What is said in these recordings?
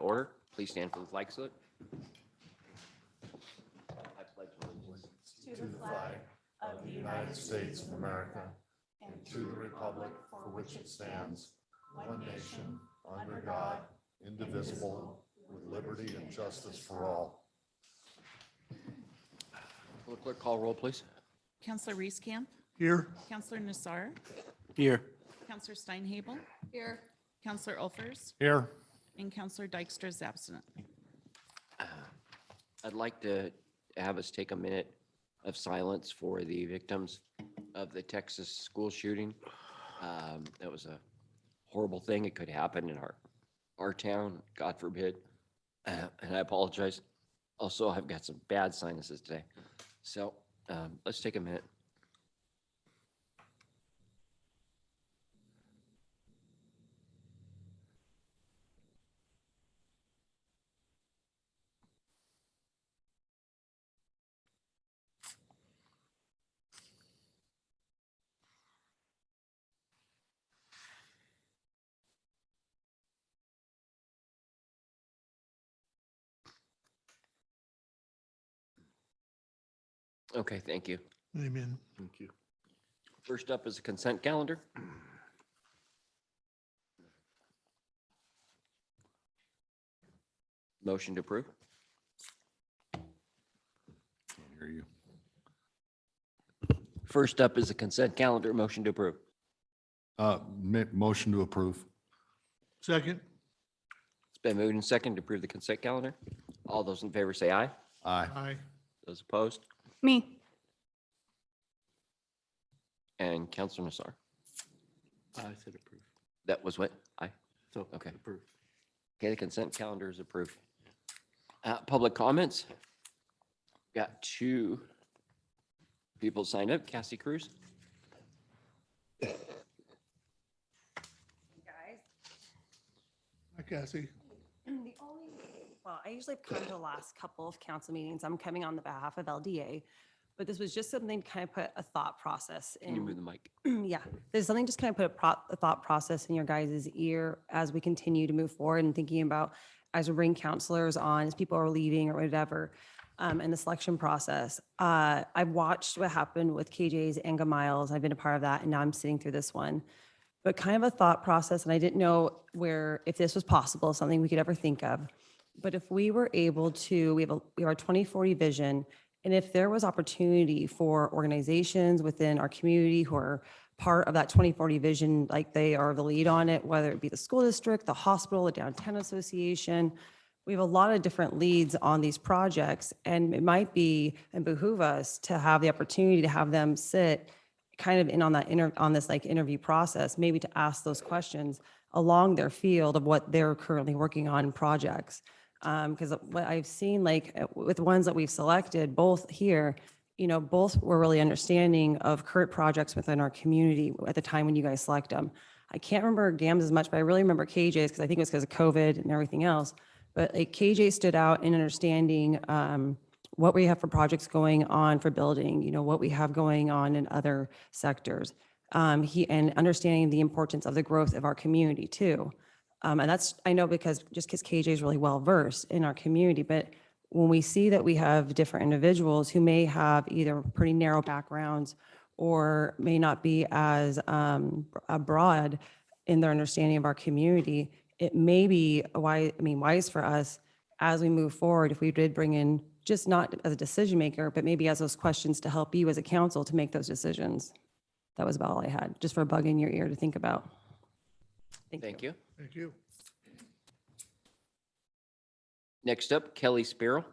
Order. Please stand for the flag salute. I pledge allegiance to the flag of the United States of America and to the republic for which it stands, one nation, under God, indivisible, with liberty and justice for all. Will the clerk call roll, please? Counselor Reeskamp. Here. Counselor Nassar. Here. Counselor Steinhabel. Here. Counselor Olfers. Here. And Counselor Dykstra is absent. I'd like to have us take a minute of silence for the victims of the Texas school shooting. That was a horrible thing. It could happen in our town, God forbid. And I apologize. Also, I've got some bad sinuses today. So let's take a minute. Okay, thank you. Amen. Thank you. First up is a consent calendar. Motion to approve. Can't hear you. First up is a consent calendar. Motion to approve. Motion to approve. Second. It's been moved and seconded to approve the consent calendar. All those in favor say aye. Aye. Aye. Those opposed? Me. And Councilor Nassar. I said approve. That was what? Aye. So, Okay. approve. Okay, the consent calendar is approved. Public comments. Got two people signed up. Cassie Cruz. Guys, Hi, Cassie. I usually come to the last couple of council meetings. I'm coming on the behalf of LDA, but this was just something to kind of put a thought process Can you move in. the mic? Yeah, there's something just kind of put a thought process in your guys' ear as we continue to move forward and thinking about as we bring counselors on, as people are leaving or whatever, and the selection process. I've watched what happened with KJ's and Miles. I've been a part of that, and now I'm sitting through this one. But kind of a thought process, and I didn't know if this was possible, something we could ever think of. But if we were able to, we have our 2040 vision, and if there was opportunity for organizations within our community who are part of that 2040 vision, like they are the lead on it, whether it be the school district, the hospital, the downtown association, we have a lot of different leads on these projects, and it might be and behoove us to have the opportunity to have them sit kind of in on that on this like interview process, maybe to ask those questions along their field of what they're currently working on in projects. Because what I've seen, like with the ones that we've selected, both here, both were really understanding of current projects within our community at the time when you guys select them. I can't remember GAMS as much, but I really remember KJ's because I think it was because of COVID and everything else. But like KJ stood out in understanding what we have for projects going on for building, what we have going on in other sectors. And understanding the importance of the growth of our community too. And that's, I know because KJ is really well versed in our community, but when we see that we have different individuals who may have either pretty narrow backgrounds or may not be as broad in their understanding of our community, it may be wise for us as we move forward, if we did bring in just not as a decision maker, but maybe as those questions to help you as a council to make those decisions. That was about all I had, just for a bug in your ear to think about. Thank you. Thank you. Next up, Kelly Sparrow.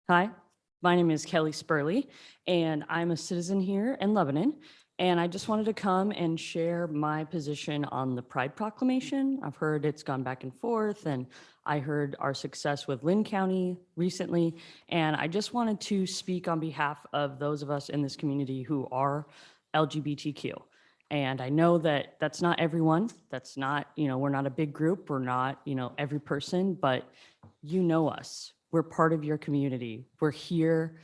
Hi, my name is Kelly Spurley, and I'm a citizen here in Lebanon. And I just wanted to come and share my position on the Pride Proclamation. I've heard it's gone back and forth, and I heard our success with Lynn County recently. And I just wanted to speak on behalf of those of us in this community who are LGBTQ. And I know that that's not everyone. That's not, we're not a big group. We're not, every person, but you know us. We're part of your community. We're here.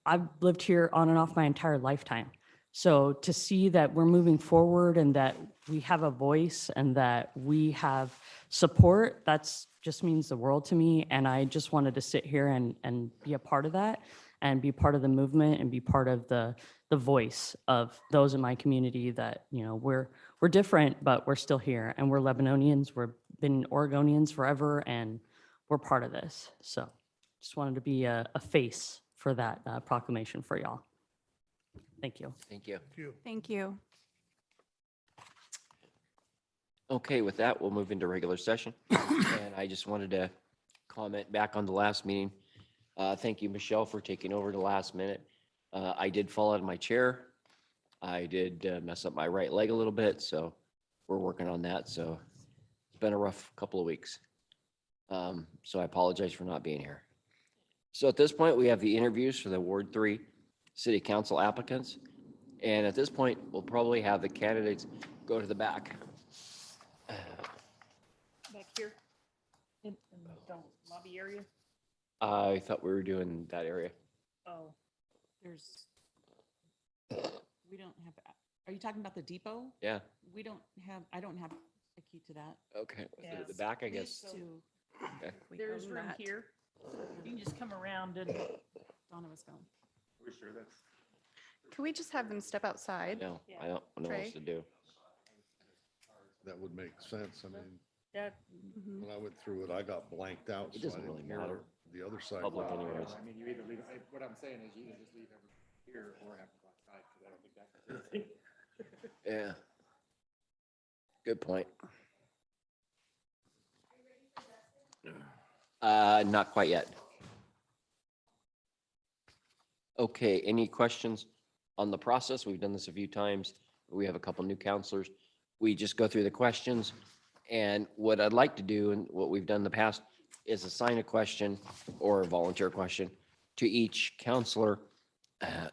I've lived here on and off my entire lifetime. So to see that we're moving forward and that we have a voice and that we have support, that's just means the world to me. And I just wanted to sit here and be a part of that and be part of the movement and be part of the voice of those in my community that, you know, we're different, but we're still here and we're Lebanonians, we've been Oregonians forever and we're part of this. So just wanted to be a face for that proclamation for y'all. Thank you. Thank you. Thank you. Okay, with that, we'll move into regular session. And I just wanted to comment back on the last meeting. Thank you, Michelle, for taking over the last minute. I did fall out of my chair. I did mess up my right leg a little bit, so we're working on that. So it's been a rough couple of weeks. So I apologize for not being here. So at this point, we have the interviews for the Ward 3 City Council applicants. And at this point, we'll probably have the candidates go to the back. Back here in the lobby area. I thought we were doing that area. Oh, there's, we don't have, are you talking about the depot? Yeah, I don't have a key to that. okay. Was it at the Yes. back, I guess? Okay. There's room here. You can just come around and Donna was gone. Can we just have them step outside? No, I don't know what else Trey? to do. That would make sense. I mean, That, Mhm. when I went through it, I got blanked out. It so I doesn't didn't really hear matter. The other side. Public well. anyways. I mean, you either leave, what I'm saying is you can just leave everyone here or have them outside, because I don't think that's. Yeah. Good point. Not quite yet. Okay, any questions on the process? We've done this a few times. We have a couple new counselors. We just go through the questions. And what I'd like to do and what we've done in the past is assign a question or a volunteer question to each counselor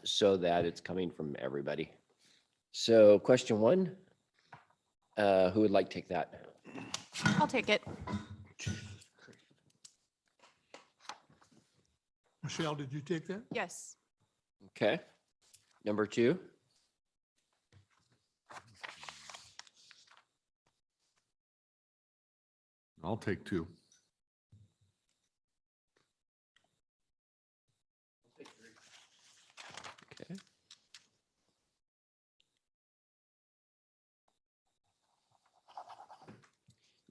so that it's coming from everybody. So question 1, who would like to take that? I'll take it. Michelle, did you take that? Yes. Okay. Number 2, I'll take 2. okay.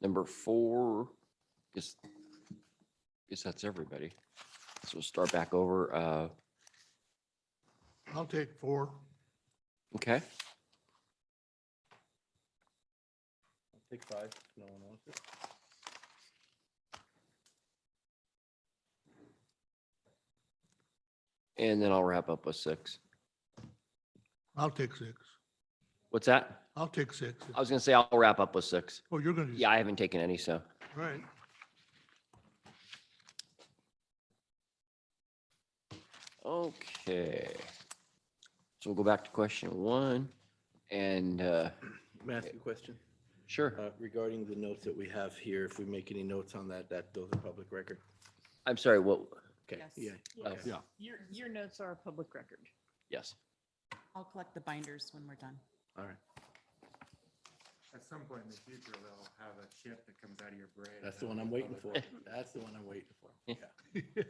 Number 4, guess that's everybody. So we'll start back over. I'll take 4. Okay. I'll take 5. if No one wants it. And then I'll wrap up with 6. I'll take 6. What's that? I'll take 6. I was gonna say I'll wrap up with 6. Oh, you're going to? Yeah, I haven't taken any, so. All right. Okay. So we'll go back to question 1 and, May I ask you a question? sure. Regarding the notes that we have here, if we make any notes on that, those are public record? I'm sorry, what? Okay, Yes. yeah. okay. Yeah. your notes are a public record. Yes. I'll collect the binders when we're done. All right. At some point in the future, they'll have a chip that comes out of your brain. That's the one I'm waiting for. That's the one I'm waiting for. Yeah.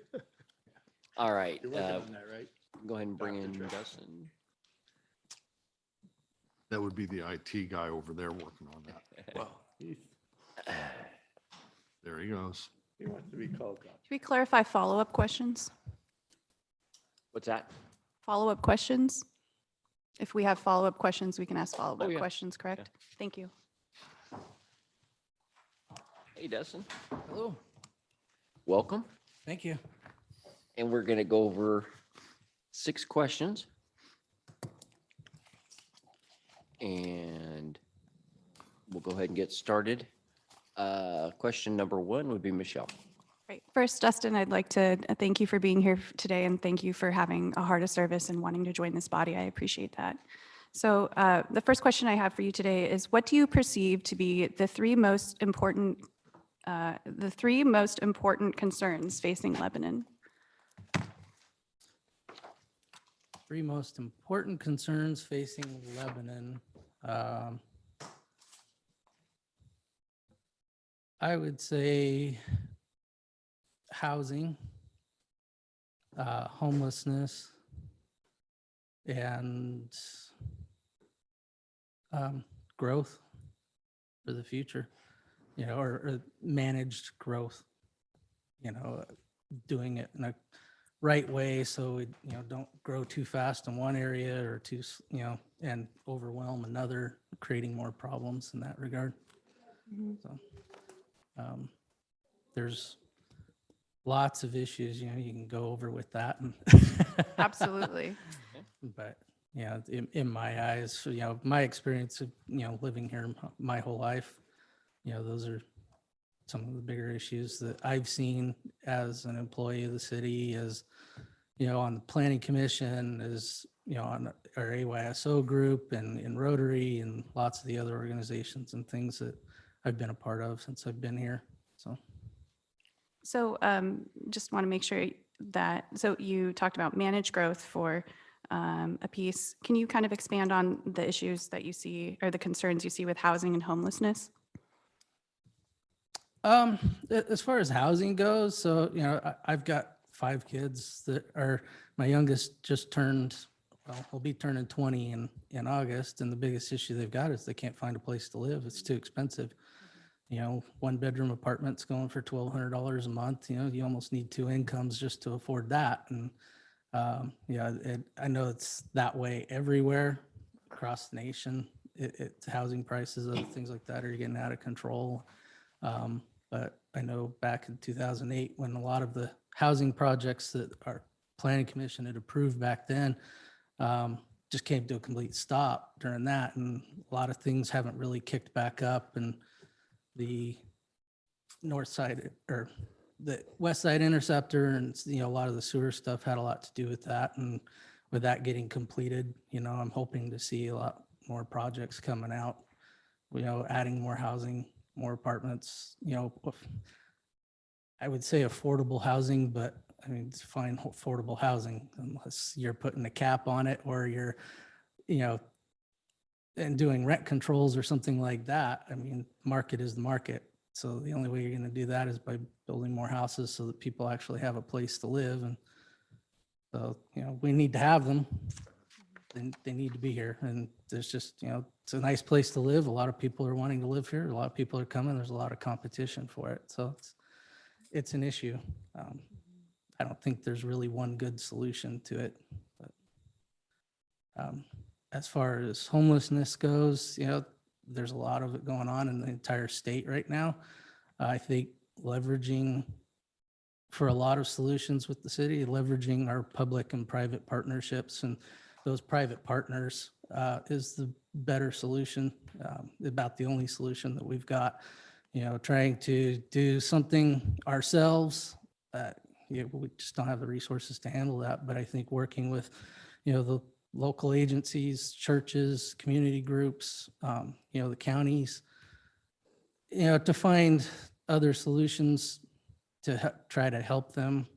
All right. You're working on that, right? Go ahead and bring in Dr. Trey. Dustin. That would be the IT guy over there working on that. Well, There he goes. he wants to be called God. Should we clarify follow-up questions? What's that? Follow-up questions? If we have follow-up questions, we can ask follow-up yeah. questions, correct? Thank you. Hey, Dustin. Hello, Welcome. thank you. And we're going to go over 6 questions. And we'll go ahead and get started. Question number 1 would be Michelle. Great. First, Dustin, I'd like to thank you for being here today and thank you for having a heart of service and wanting to join this body. I appreciate that. So the first question I have for you today is, what do you perceive to be the three most important concerns facing Lebanon? Three most important concerns facing Lebanon. I would say housing, homelessness, and growth for the future, or managed growth, doing it in a right way so we, don't grow too fast in one area or and overwhelm another, creating more problems in that regard. So there's lots of issues, you can go over with that. Absolutely. But in my eyes, my experience of, living here my whole life, those are some of the bigger issues that I've seen as an employee of the city, as, on the planning commission, as, on our AYSO group and in Rotary and lots of the other organizations and things that I've been a part of since I've been here. So just want to make sure so you talked about managed growth for a piece. Can you kind of expand on the issues that you see or the concerns you see with housing and homelessness? As far as housing goes, so, I've got 5 kids that are, my youngest just turned, well, will be turning 20 in August. And the biggest issue they've got is they can't find a place to live. It's too expensive. 1-bedroom apartment's going for $1,200 a month. You almost need 2 incomes just to afford that. And, I know it's that way everywhere across the nation. It's housing prices, other things like that are getting out of control. But I know back in 2008, when a lot of the housing projects that our planning commission had approved back then just came to a complete stop during that. And a lot of things haven't really kicked back up. And the north side or the west side interceptor and, a lot of the sewer stuff had a lot to do with that. And with that getting completed, I'm hoping to see a lot more projects coming out, adding more housing, more apartments, I would say affordable housing, but I mean, it's fine, affordable housing, unless you're putting a cap on it or you're, and doing rent controls or something like that. I mean, market is the market. So the only way you're going to do that is by building more houses so that people actually have a place to live. And so, we need to have them. They need to be here. And there's just, it's a nice place to live. A lot of people are wanting to live here. A lot of people are coming. There's a lot of competition for it. So it's an issue. I don't think there's really one good solution to it. But as far as homelessness goes, there's a lot of it going on in the entire state right now. I think leveraging for a lot of solutions with the city, leveraging our public and private partnerships and those private partners is the better solution, about the only solution that we've got. Trying to do something ourselves, we just don't have the resources to handle that. But I think working with, the local agencies, churches, community groups, the counties, to find other solutions to try to help them,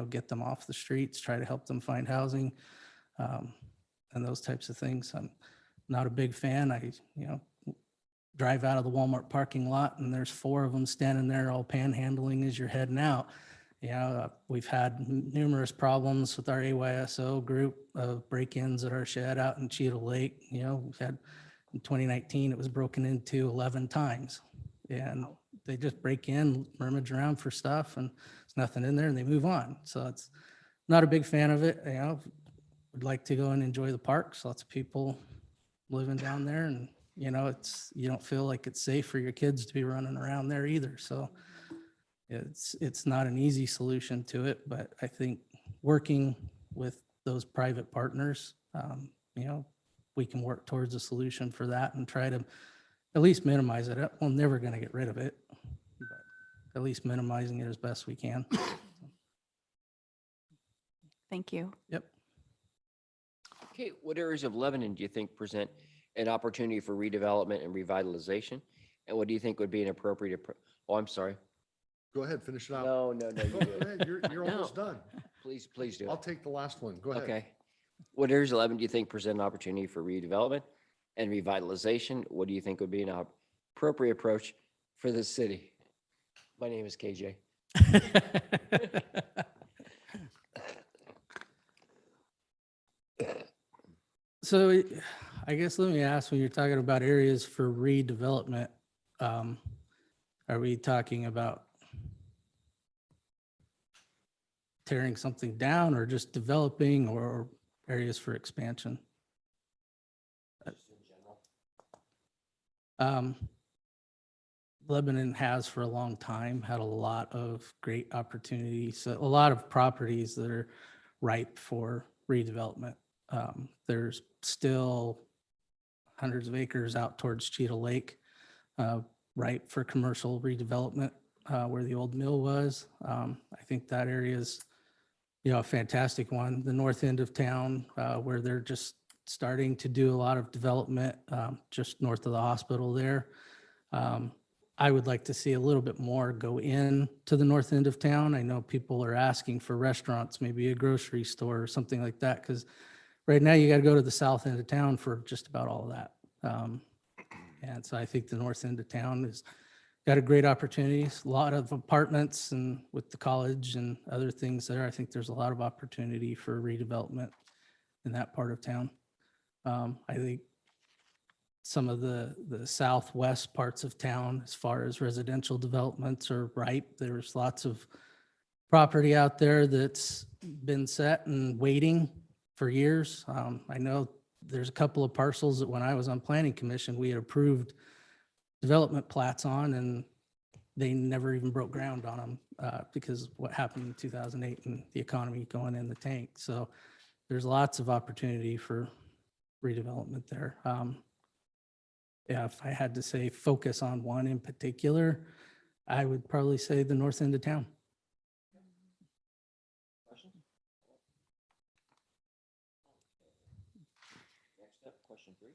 get them off the streets, try to help them find housing, and those types of things. I'm not a big fan. I, drive out of the Walmart parking lot and there's 4 of them standing there all panhandling as you're heading out. We've had numerous problems with our AYSO group of break-ins at our shed out in Cheetah Lake. We've had in 2019, it was broken into 11 times. And they just break in, rummage around for stuff, and there's nothing in there, and they move on. So it's not a big fan of it. Would like to go and enjoy the parks. Lots of people living down there, and you don't feel like it's safe for your kids to be running around there either. So it's not an easy solution to it, but I think working with those private partners, we can work towards a solution for that and try to at least minimize it. We're never going to get rid of it, but at least minimizing it as best we can. Thank you. Yep. Okay, what areas of Lebanon do you think present an opportunity for redevelopment and revitalization? And what do you think would be an appropriate, oh, I'm sorry. Go ahead, finish it out. No, you Go do it. ahead, you're almost done. Please do I'll it. take the last one. Go ahead. Okay. What areas 11 do you think present an opportunity for redevelopment and revitalization? What do you think would be an appropriate approach for the city? My name is KJ. So I guess let me ask, when you're talking about areas for redevelopment, um, are we talking about tearing something down or just developing or areas for expansion? Um, Lebanon has for a long time had a lot of great opportunities, a lot of properties that are ripe for redevelopment. There's still hundreds of acres out towards Cheetah Lake, ripe for commercial redevelopment, where the old mill was. I think that area is, a fantastic one. The north end of town, where they're just starting to do a lot of development, just north of the hospital there. I would like to see a little bit more go in to the north end of town. I know people are asking for restaurants, maybe a grocery store or something like that, because right now you got to go to the south end of town for just about all of that. And so I think the north end of town has got a great opportunities, a lot of apartments, and with the college and other things there, I think there's a lot of opportunity for redevelopment in that part of town. I think some of the southwest parts of town, as far as residential developments, are ripe. There's lots of property out there that's been set and waiting for years. I know there's a couple of parcels that when I was on planning commission, we had approved development plats on, and they never even broke ground on them because what happened in 2008 and the economy going in the tank. So there's lots of opportunity for redevelopment there. Yeah, if I had to say focus on one in particular, I would probably say the north end of town. Next up, question 3.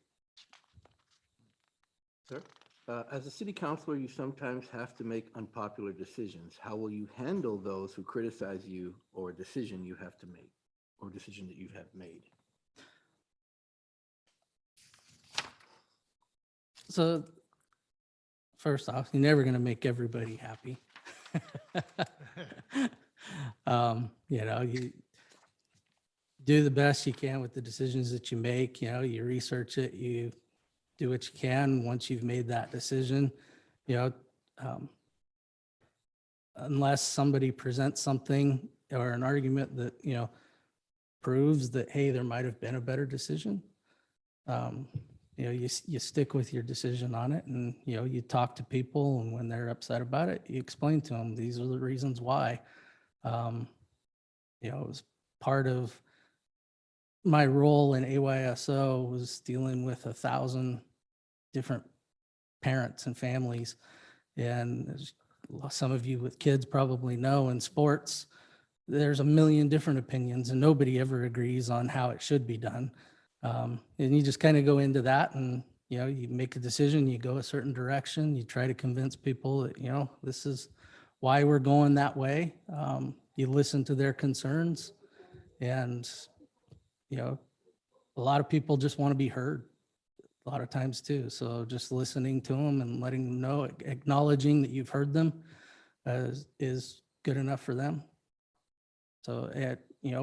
Sir, as a city councilor, you sometimes have to make unpopular decisions. How will you handle those who criticize you or a decision you have to make, or decision that you have made? So first off, you're never going to make everybody happy. You do the best you can with the decisions that you make. You research it, you do what you can. Once you've made that decision, unless somebody presents something or an argument that, proves that, hey, there might have been a better decision, you stick with your decision on it, and, you talk to people, and when they're upset about it, you explain to them, these are the reasons why. It was part of my role in AYSO was dealing with 1,000 different parents and families. And as some of you with kids probably know, in sports, there's a million different opinions and nobody ever agrees on how it should be done. And you just kind of go into that, and, you make a decision, you go a certain direction, you try to convince people that, this is why we're going that way. You listen to their concerns, and, a lot of people just want to be heard a lot of times too. So just listening to them and letting them know, acknowledging that you've heard them is good enough for them. So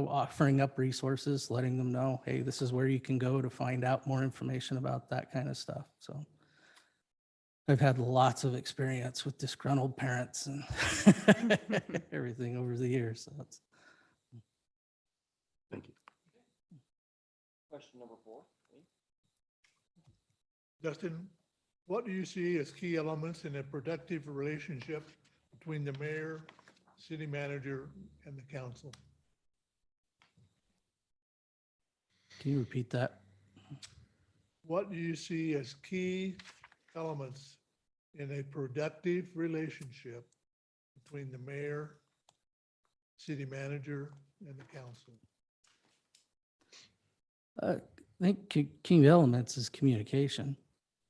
offering up resources, letting them know, hey, this is where you can go to find out more information about that kind of stuff. So I've had lots of experience with disgruntled parents and everything over the years. So that's. Thank you. Question number 4. Justin, what do you see as key elements in a productive relationship between the mayor, city manager, and the council? Can you repeat that? What do you see as key elements in a productive relationship between the mayor, city manager, and the council? I think key elements is communication,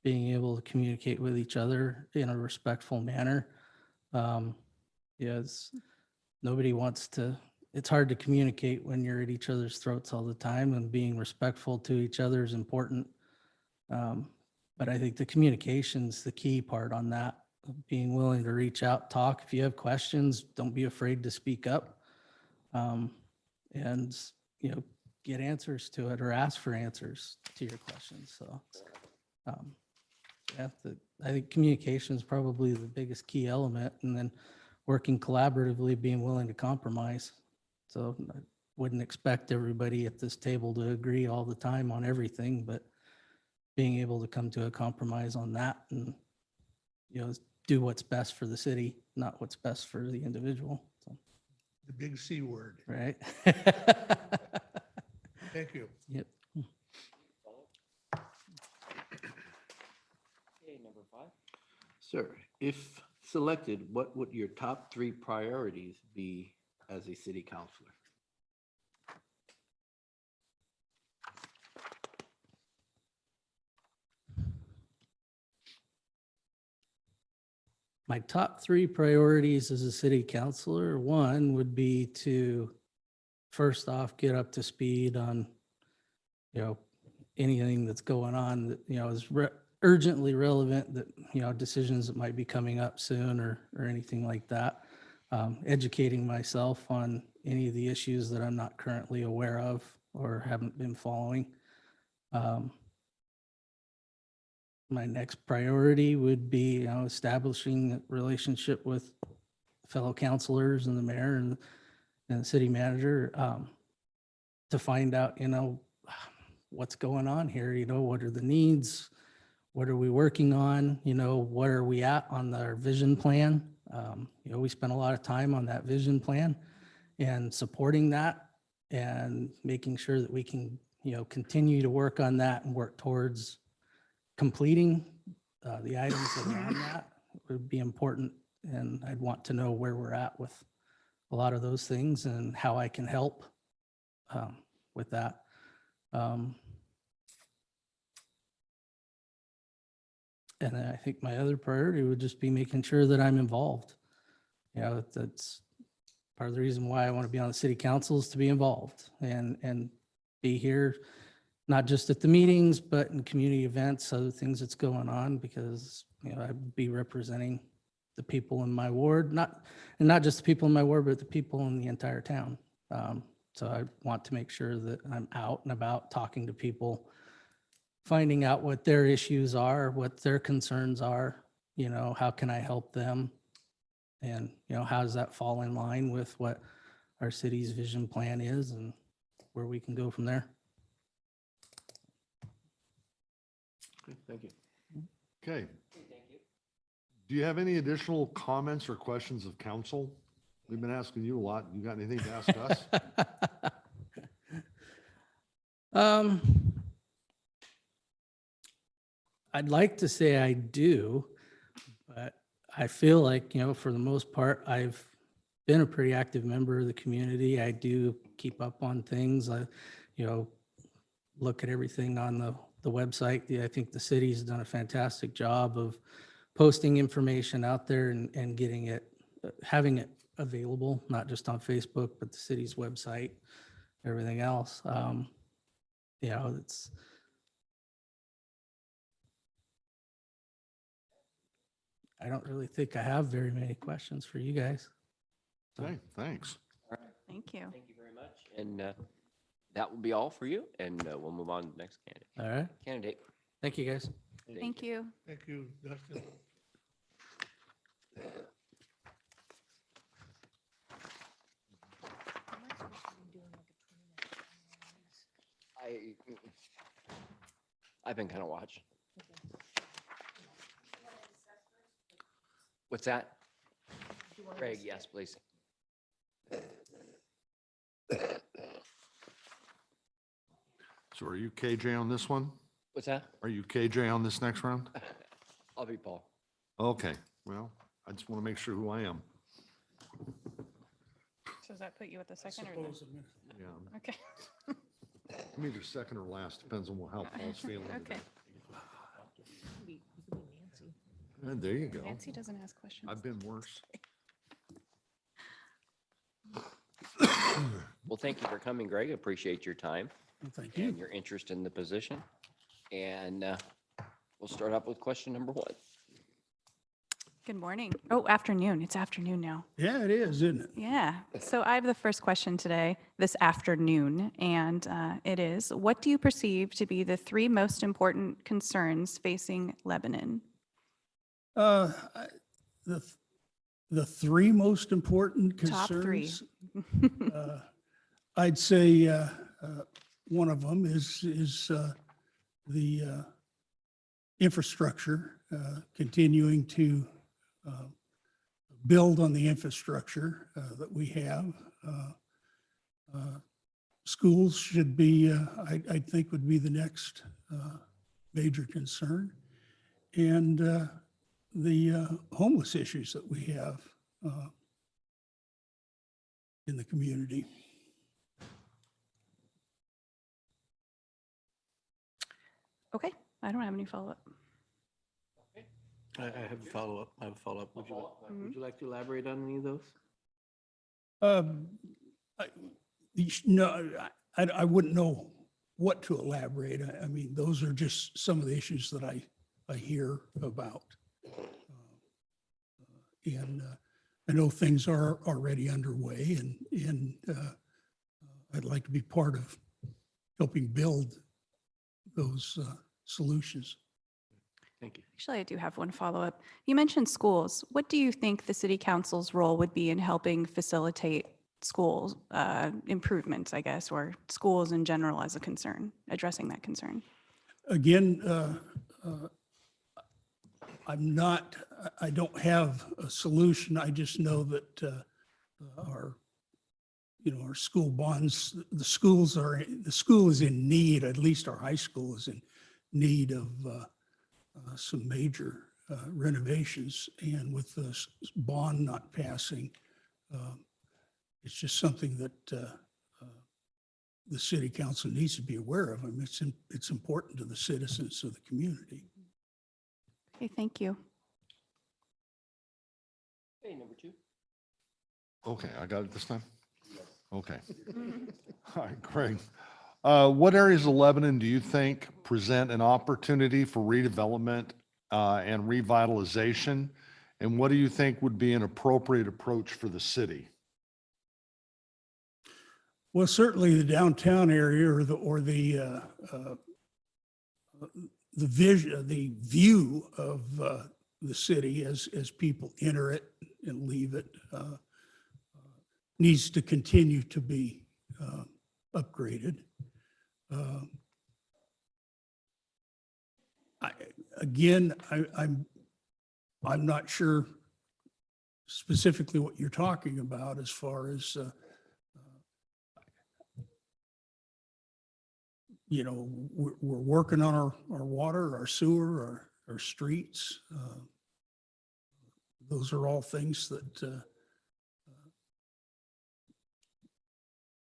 being able to communicate with each other in a respectful manner. Yes, nobody wants to it's hard to communicate when you're at each other's throats all the time, and being respectful to each other is important. But I think the communication's the key part on that, being willing to reach out, talk. If you have questions, don't be afraid to speak up. And, get answers to it or ask for answers to your questions. So, yeah, I think communication is probably the biggest key element, and then working collaboratively, being willing to compromise. So I wouldn't expect everybody at this table to agree all the time on everything, but being able to come to a compromise on that and, do what's best for the city, not what's best for the individual. So, The big C word. right? Thank you. Yep. Okay, number 5. Sir, if selected, what would your top 3 priorities be as a city councilor? My top 3 priorities as a city councilor, one would be to first off, get up to speed on, anything that's going on that, is urgently relevant, that, decisions that might be coming up soon or anything like that. Educating myself on any of the issues that I'm not currently aware of or haven't been following. My next priority would be, establishing a relationship with fellow councilors and the mayor and the city manager, to find out, what's going on here, what are the needs, what are we working on, what are we at on our vision plan? We spent a lot of time on that vision plan and supporting that and making sure that we can, continue to work on that and work towards completing the items that are on that would be important. And I'd want to know where we're at with a lot of those things and how I can help with that. And then I think my other priority would just be making sure that I'm involved. That's part of the reason why I want to be on the city council, is to be involved and be here, not just at the meetings, but in community events, other things that's going on, because, I'd be representing the people in my ward, not just the people in my ward, but the people in the entire town. So I want to make sure that I'm out and about talking to people, finding out what their issues are, what their concerns are, how can I help them? And, how does that fall in line with what our city's vision plan is and where we can go from there? Okay, thank you. Okay. Do you have any additional comments or questions of council? We've been asking you a lot. You got anything to ask us? I'd like to say I do, but I feel like, for the most part, I've been a pretty active member of the community. I do keep up on things. I, look at everything on the website. Yeah, I think the city's done a fantastic job of posting information out there and getting it, having it available, not just on Facebook, but the city's website, everything else. It's, I don't really think I have very many questions for you guys. Okay, thanks. Thank you. Thank you very much. And that will be all for you. And we'll move on to the next candidate. All right. Candidate. Thank you, guys. Thank you. Thank you, Dustin. I've been kind of watching. What's that? Craig, yes, please. So are you KJ on this one? What's that? Are you KJ on this next round? I'll be Paul. Okay, well, I just want to make sure who I am. So does that put you at the second or Yeah, Okay. I'm either second or last, depends on how Paul's feeling. Okay. And there you go. Nancy doesn't ask questions. I've been worse. Well, thank you for coming, Greg. I appreciate your time Thank and you. your interest in the position. And we'll start off with question number 1. Good morning. Oh, afternoon. It's afternoon now. Yeah, it is, isn't it? Yeah. So I have the first question today, this afternoon, and it is, what do you perceive to be the 3 most important concerns facing Lebanon? Uh, I- The, the 3 most important Top 3. concerns, I'd say one of them is the infrastructure, continuing to build on the infrastructure that we have. Schools should be, I think would be the next major concern. And the homeless issues that we have in the community. Okay, I don't have any follow-up. I have a follow-up. I have a follow-up. Would you like to elaborate on any of those? Um, I- No, I wouldn't know what to elaborate. I mean, those are just some of the issues that I hear about. And I know things are already underway and I'd like to be part of helping build those solutions. Thank you. Actually, I do have one follow-up. You mentioned schools. What do you think the city council's role would be in helping facilitate schools improvements, I guess, or schools in general as a concern, addressing that concern? Again, I don't have a solution. I just know that our school bonds, the school is in need, at least our high school is in need of some major renovations. And with the bond not passing, it's just something that the city council needs to be aware of. I mean, it's important to the citizens of the community. Okay, thank you. Okay, number 2. Okay, I got it this time? Okay. All right, Greg. What areas of Lebanon do you think present an opportunity for redevelopment and revitalization? And what do you think would be an appropriate approach for the city? Well, certainly the downtown area or the vision, the view of the city as people enter it and leave it needs to continue to be upgraded. I'm not sure specifically what you're talking about as far as we're working on our water, our sewer, our streets. Those are all things that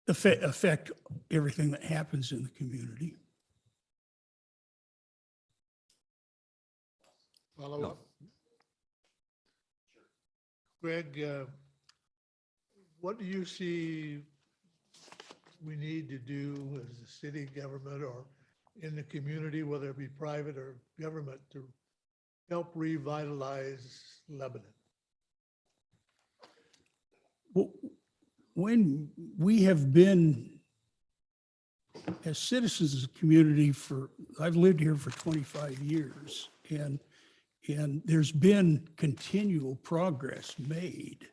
affect everything that happens in the community. Follow up. Greg, what do you see we need to do as a city government or in the community, whether it be private or government, to help revitalize Lebanon? Well, when we have been, as citizens of the community I've lived here for 25 years, and there's been continual progress made.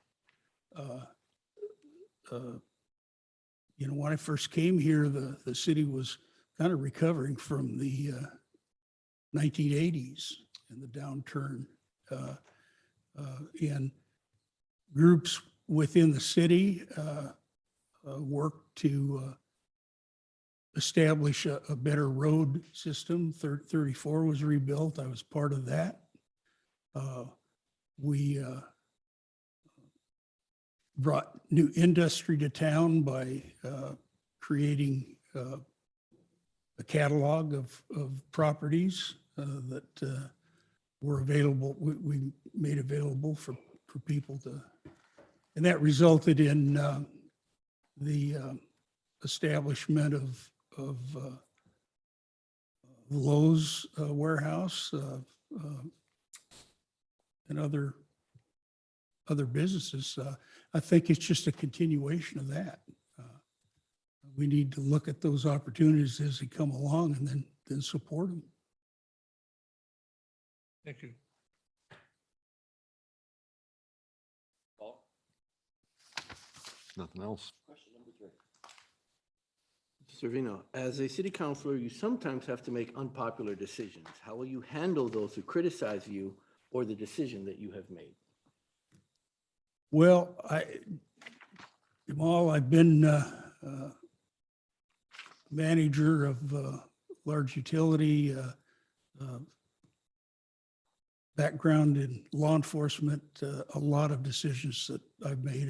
When I first came here, the city was kind of recovering from the 1980s and the downturn. And groups within the city worked to establish a better road system. 34 was rebuilt. I was part of that. We brought new industry to town by creating a catalog of properties that were available, we made available for people to, and that resulted in the establishment of Lowe's warehouse and other businesses. I think it's just a continuation of that. We need to look at those opportunities as they come along and then support them. Thank you. Paul? Nothing else. Question number 3. Servino, as a city councilor, you sometimes have to make unpopular decisions. How will you handle those who criticize you or the decision that you have made? Well, Jamal, I've been manager of large utility, background in law enforcement. A lot of decisions that I've made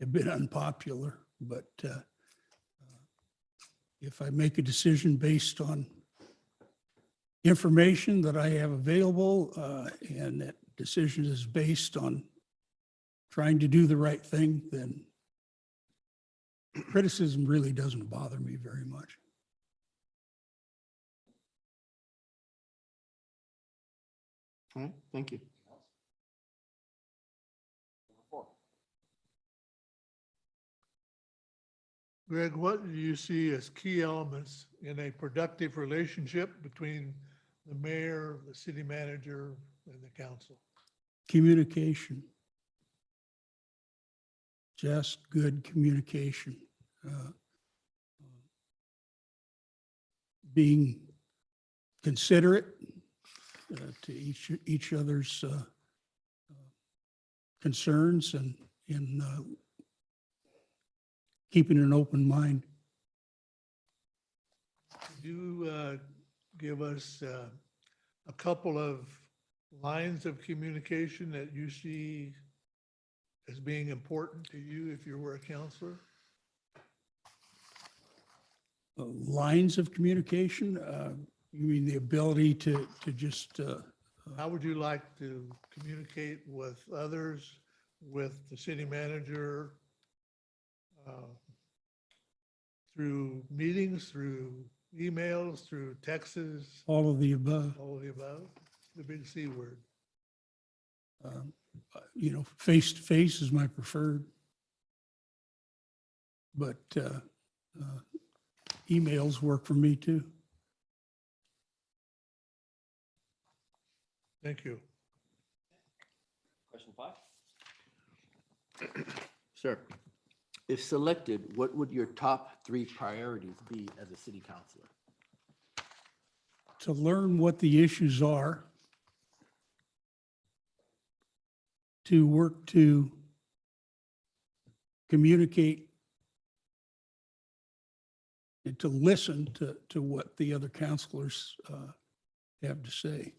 have been unpopular, but if I make a decision based on information that I have available, and that decision is based on trying to do the right thing, then criticism really doesn't bother me very much. All right, thank you. Number 4. Greg, what do you see as key elements in a productive relationship between the mayor, the city manager, and the council? Communication. Just good communication. Being considerate to each other's concerns and in keeping an open mind. Could you give us a couple of lines of communication that you see as being important to you if you were a counselor? Lines of communication, you mean the ability to just, How would you like to communicate with others, with the city manager, through meetings, through emails, through texts, all of the above? all of the above? The big C word. Face to face is my preferred. But emails work for me too. Thank you. Question 5. Sir, if selected, what would your top 3 priorities be as a city councilor? To learn what the issues are, to work to communicate and to listen to what the other counselors have to say.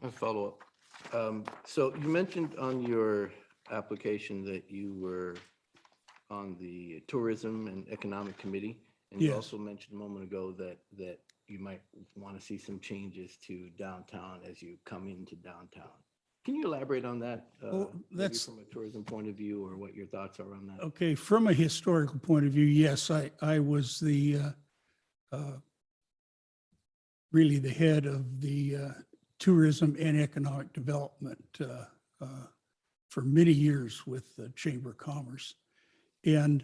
A follow-up. So you mentioned on your application that you were on the Tourism and Economic Committee. And you Yes. also mentioned a moment ago that you might want to see some changes to downtown as you come into downtown. Can you elaborate on that? Well, maybe that's- from a tourism point of view, or what your thoughts are on that? Okay, from a historical point of view, yes, I was the really the head of the tourism and economic development for many years with the Chamber of Commerce. And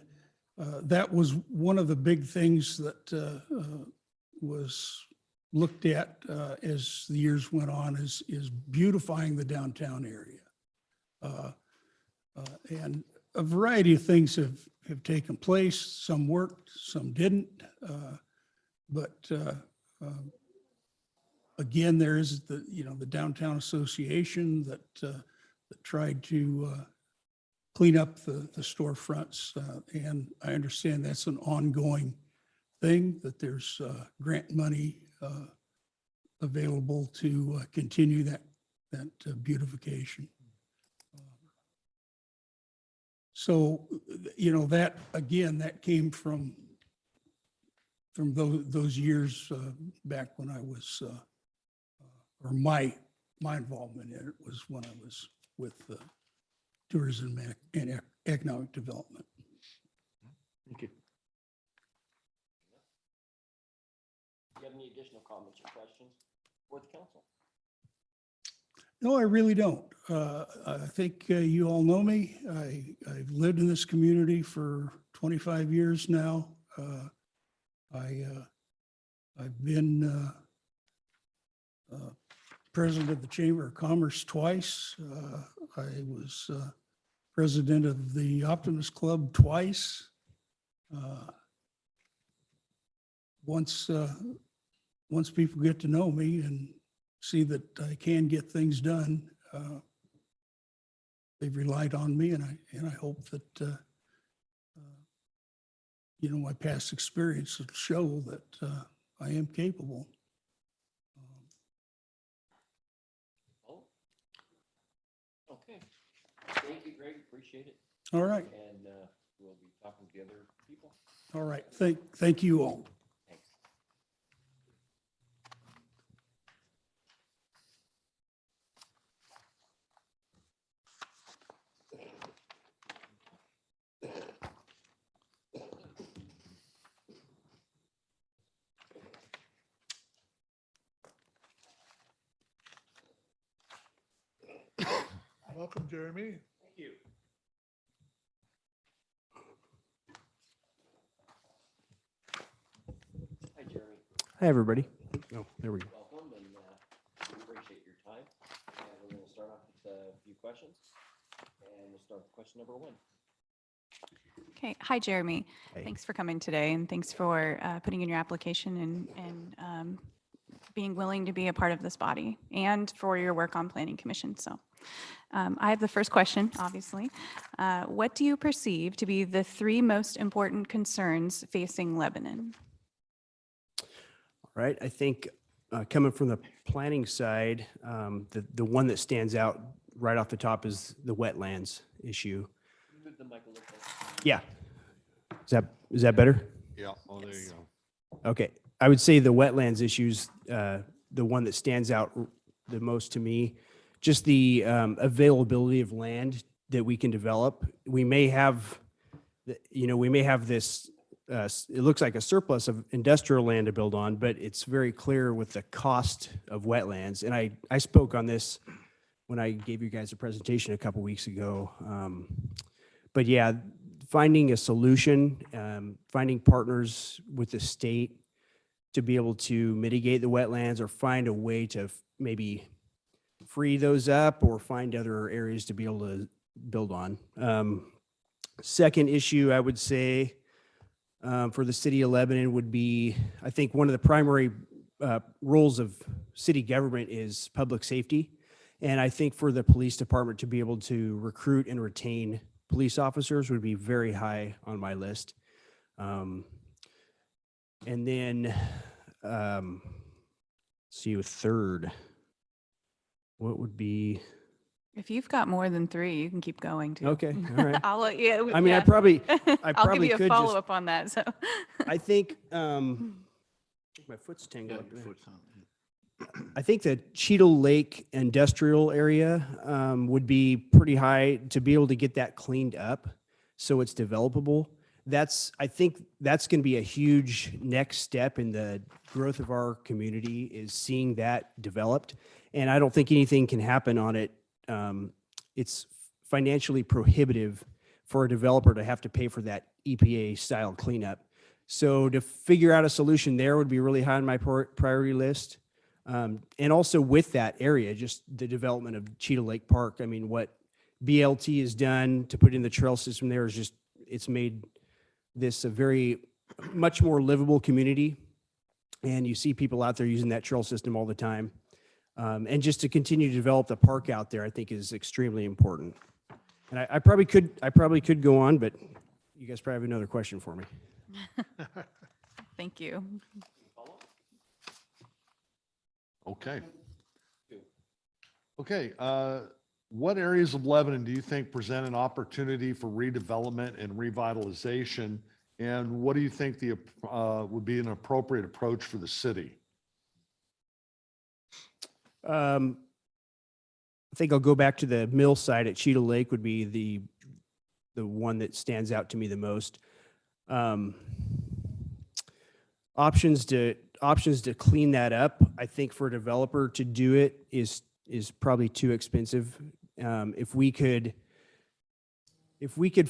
that was one of the big things that was looked at as the years went on is beautifying the downtown area. And a variety of things have taken place. Some worked, some didn't. But again, there is the Downtown Association that tried to clean up the storefronts. And I understand that's an ongoing thing, that there's grant money available to continue that beautification. So, that, again, that came from from those years back when I was, or my involvement in it was when I was with tourism and economic development. Thank you. Do you have any additional comments or questions for the council? No, I really don't. I think you all know me. I've lived in this community for 25 years now. I've been president of the Chamber of Commerce twice. I was president of the Optimist Club twice. Once people get to know me and see that I can get things done, they've relied on me, and I hope that my past experience will show that I am capable. Oh. Okay. Thank you, Greg. Appreciate it. All right, And we'll be talking to the other people. all right. Thank you all. Thanks. Welcome, Jeremy. Thank you. Hi, Jeremy. Hi, everybody. Oh, there we go. Welcome, and we appreciate your time. And we're going to start off with a few questions. And we'll start with question number 1. Okay. Hi, Jeremy. Hey. Thanks for coming today, and thanks for putting in your application and being willing to be a part of this body, and for your work on Planning Commission. So I have the first question, obviously. What do you perceive to be the 3 most important concerns facing Lebanon? All right. I think coming from the planning side, the one that stands out right off the top is the wetlands issue. Move the mic a little closer. Yeah. Is that better? Yeah, oh, there you go. Okay. I would say the wetlands issues, the one that stands out the most to me, just the availability of land that we can develop. We may have, this, it looks like a surplus of industrial land to build on, but it's very clear with the cost of wetlands. And I spoke on this when I gave you guys a presentation a couple weeks ago. But yeah, finding a solution, finding partners with the state to be able to mitigate the wetlands, or find a way to maybe free those up, or find other areas to be able to build on. Second issue, I would say, for the city of Lebanon would be, I think one of the primary roles of city government is public safety. And I think for the police department to be able to recruit and retain police officers would be very high on my list. And then, see, a third, what would be? If you've got more than 3, you can keep going too. Okay, all right. I'll let you. I mean, I yeah. probably I'll give probably you a could just- follow-up on that. So I think, my foot's tangled up there. I think the Cheetah Lake industrial area would be pretty high to be able to get that cleaned up so it's developable. I think that's going to be a huge next step in the growth of our community, is seeing that developed. And I don't think anything can happen on it. It's financially prohibitive for a developer to have to pay for that EPA style cleanup. So to figure out a solution there would be really high on my priority list. And also with that area, just the development of Cheetah Lake Park. I mean, what BLT has done to put in the trail system there is just, it's made this a very much more livable community. And you see people out there using that trail system all the time. And just to continue to develop the park out there, I think is extremely important. And I probably could go on, but you guys probably have another question for me. thank you. Okay. Okay, what areas of Lebanon do you think present an opportunity for redevelopment and revitalization? And what do you think would be an appropriate approach for the city? I think I'll go back to the mill site at Cheetah Lake would be the one that stands out to me the most. Options to clean that up, I think for a developer to do it is probably too expensive. If we could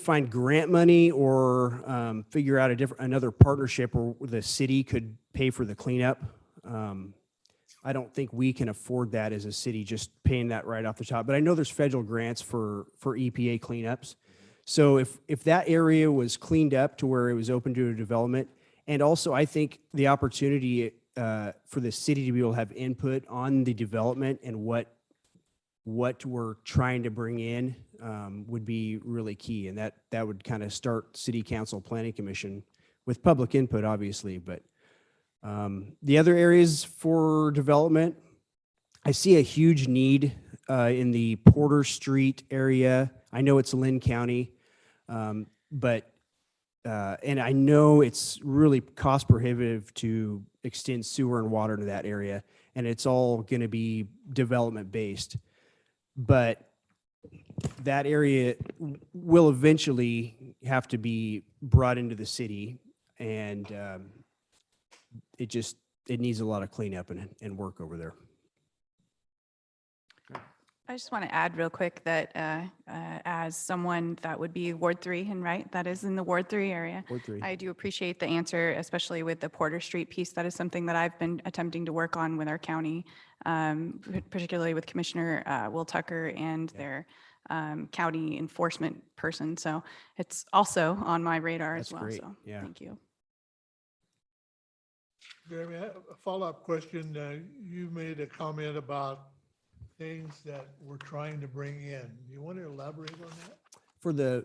find grant money or figure out another partnership where the city could pay for the cleanup, I don't think we can afford that as a city, just paying that right off the top. But I know there's federal grants for EPA cleanups. So if that area was cleaned up to where it was open to a development, and also I think the opportunity for the city to be able to have input on the development and what we're trying to bring in would be really key. And that would kind of start city council planning commission with public input, obviously. But the other areas for development, I see a huge need in the Porter Street area. I know it's Lynn County, but and I know it's really cost prohibitive to extend sewer and water to that area, and it's all going to be development based. But that area will eventually have to be brought into the city, and it needs a lot of cleanup and work over there. I just want to add real quick that as someone that would be Ward 3, and right, that is in the Ward 3 area. Ward 3. I do appreciate the answer, especially with the Porter Street piece. That is something that I've been attempting to work on with our county, particularly with Commissioner Will Tucker and their county enforcement person. So it's also on my radar That's as well. great. So Yeah. thank you. Jeremy, I have a follow-up question. You made a comment about things that we're trying to bring in. Do you want to elaborate on that? For the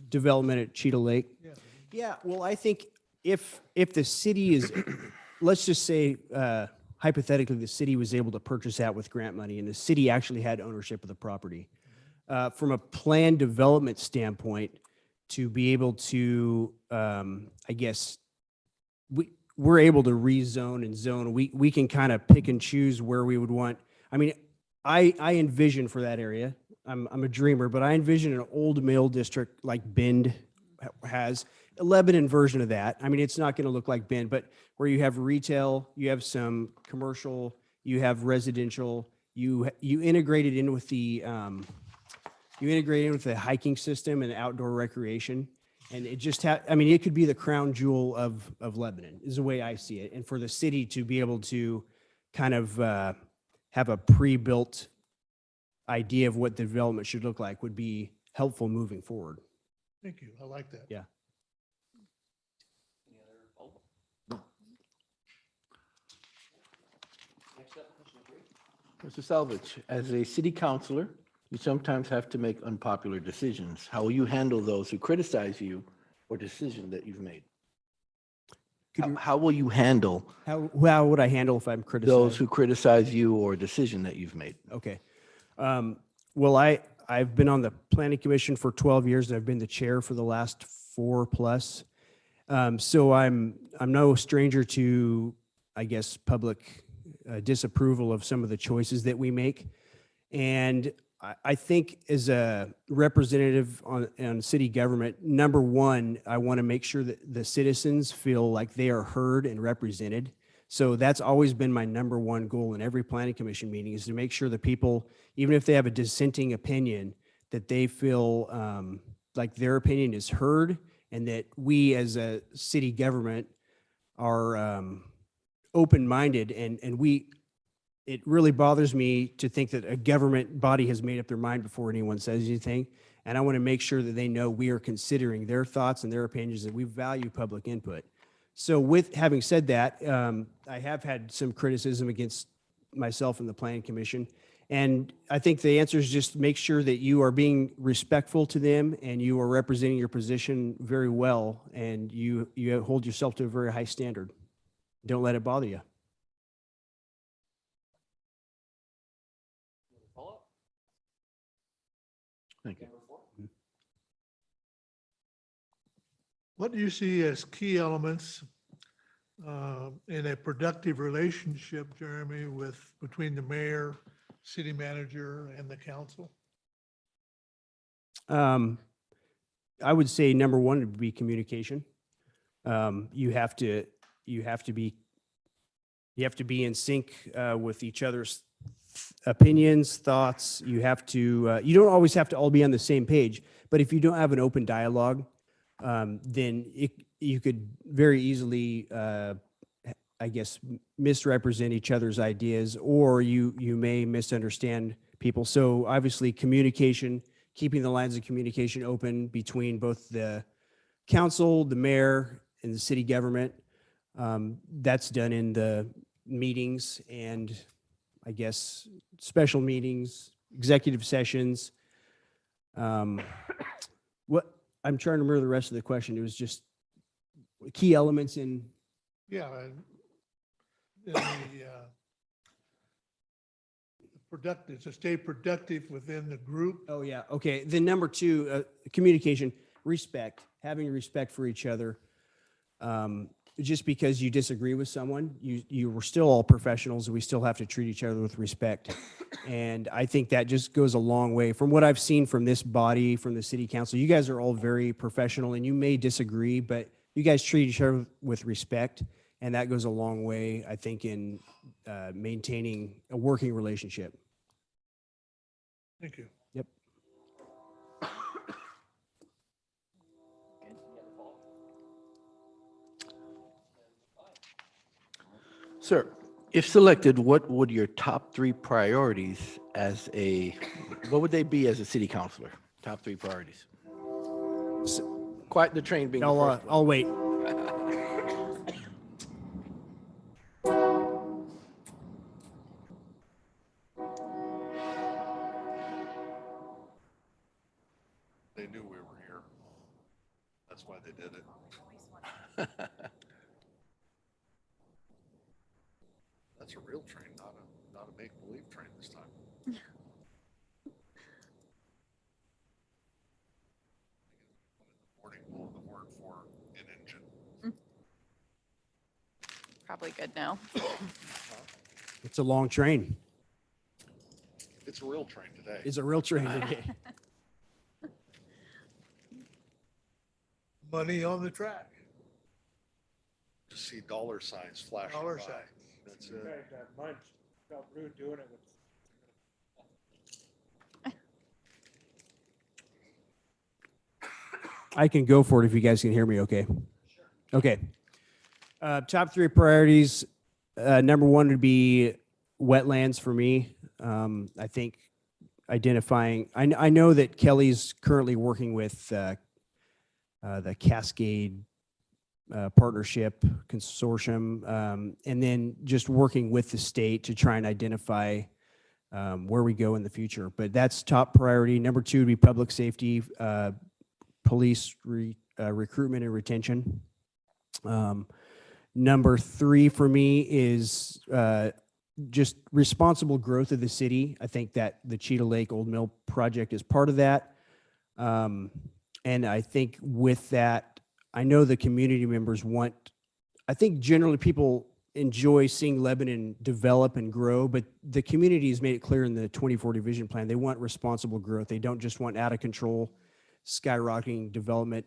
development at Cheetah Lake. Yeah. Yeah, well, I think if the city is, let's just say hypothetically, the city was able to purchase that with grant money and the city actually had ownership of the property. From a planned development standpoint, to be able to, I guess, we're able to rezone and zone. We can kind of pick and choose where we would want. I mean, I envision for that area, I'm a dreamer, but I envision an old mill district like Bend has, a Lebanon version of that. I mean, it's not going to look like Bend, but where you have retail, you have some commercial, you have residential, you integrate it in with the hiking system and outdoor recreation. And it just I mean, it could be the crown jewel of Lebanon is the way I see it. And for the city to be able to kind of have a pre-built idea of what the development should look like would be helpful moving forward. Thank you. I like that. Yeah. Mr. Salvage, as a city councilor, you sometimes have to make unpopular decisions. How will you handle those who criticize you or decision that you've made? How will you handle How would I handle if I'm criticized? those who criticize you or a decision that you've made? Okay. Well, I've been on the planning commission for 12 years and I've been the chair for the last 4+. So I'm no stranger to, I guess, public disapproval of some of the choices that we make. And I think as a representative on city government, number one, I want to make sure that the citizens feel like they are heard and represented. So that's always been my number one goal in every planning commission meeting, is to make sure that people, even if they have a dissenting opinion, that they feel like their opinion is heard, and that we as a city government are open-minded. And it really bothers me to think that a government body has made up their mind before anyone says anything. And I want to make sure that they know we are considering their thoughts and their opinions, and we value public input. So with having said that, I have had some criticism against myself and the planning commission. And I think the answer is just make sure that you are being respectful to them and you are representing your position very well, and you hold yourself to a very high standard. Don't let it bother you. Thank you. What do you see as key elements in a productive relationship, Jeremy, between the mayor, city manager, and the council? I would say number one would be communication. You have to be in sync with each other's opinions, thoughts. You have to. You don't always have to all be on the same page, but if you don't have an open dialogue, then you could very easily, I guess, misrepresent each other's ideas, or you may misunderstand people. So obviously, communication, keeping the lines of communication open between both the council, the mayor, and the city government. That's done in the meetings and, I guess, special meetings, executive sessions. What I'm trying to remember the rest of the question. It was just key elements in. Yeah. And in the productive, to stay productive within the group. Oh, yeah. Okay. Then number two, communication, respect, having respect for each other. Just because you disagree with someone, you were still all professionals, and we still have to treat each other with respect. And I think that just goes a long way. From what I've seen from this body, from the city council, you guys are all very professional, and you may disagree, but you guys treat each other with respect. And that goes a long way, I think, in maintaining a working relationship. Thank you. Yep. Sir, if selected, what would your top three priorities what would they be as a city councilor? Top three priorities. Quiet the train being the first one. I'll wait. They knew we were here. That's why they did it. That's a real train, not a make-believe train this time. Morning, blow the horn for an engine. Probably good now. It's a long train. It's a real train today. It's a real train today. Money on the track. Just see dollar signs flashing Dollar by. signs. That's it. Mine felt rude doing it with. I can go for it if you guys can hear me okay. Okay. Top three priorities. Number one would be wetlands for me. I think identifying, I know that Kelly's currently working with the Cascade Partnership Consortium, and then just working with the state to try and identify where we go in the future. But that's top priority. Number two would be public safety, police recruitment and retention. Number three for me is just responsible growth of the city. I think that the Cheetah Lake Old Mill project is part of that. And I think with that, I know the community members I think generally people enjoy seeing Lebanon develop and grow, but the community has made it clear in the 2040 vision plan, they want responsible growth. They don't just want out of control, skyrocketing development.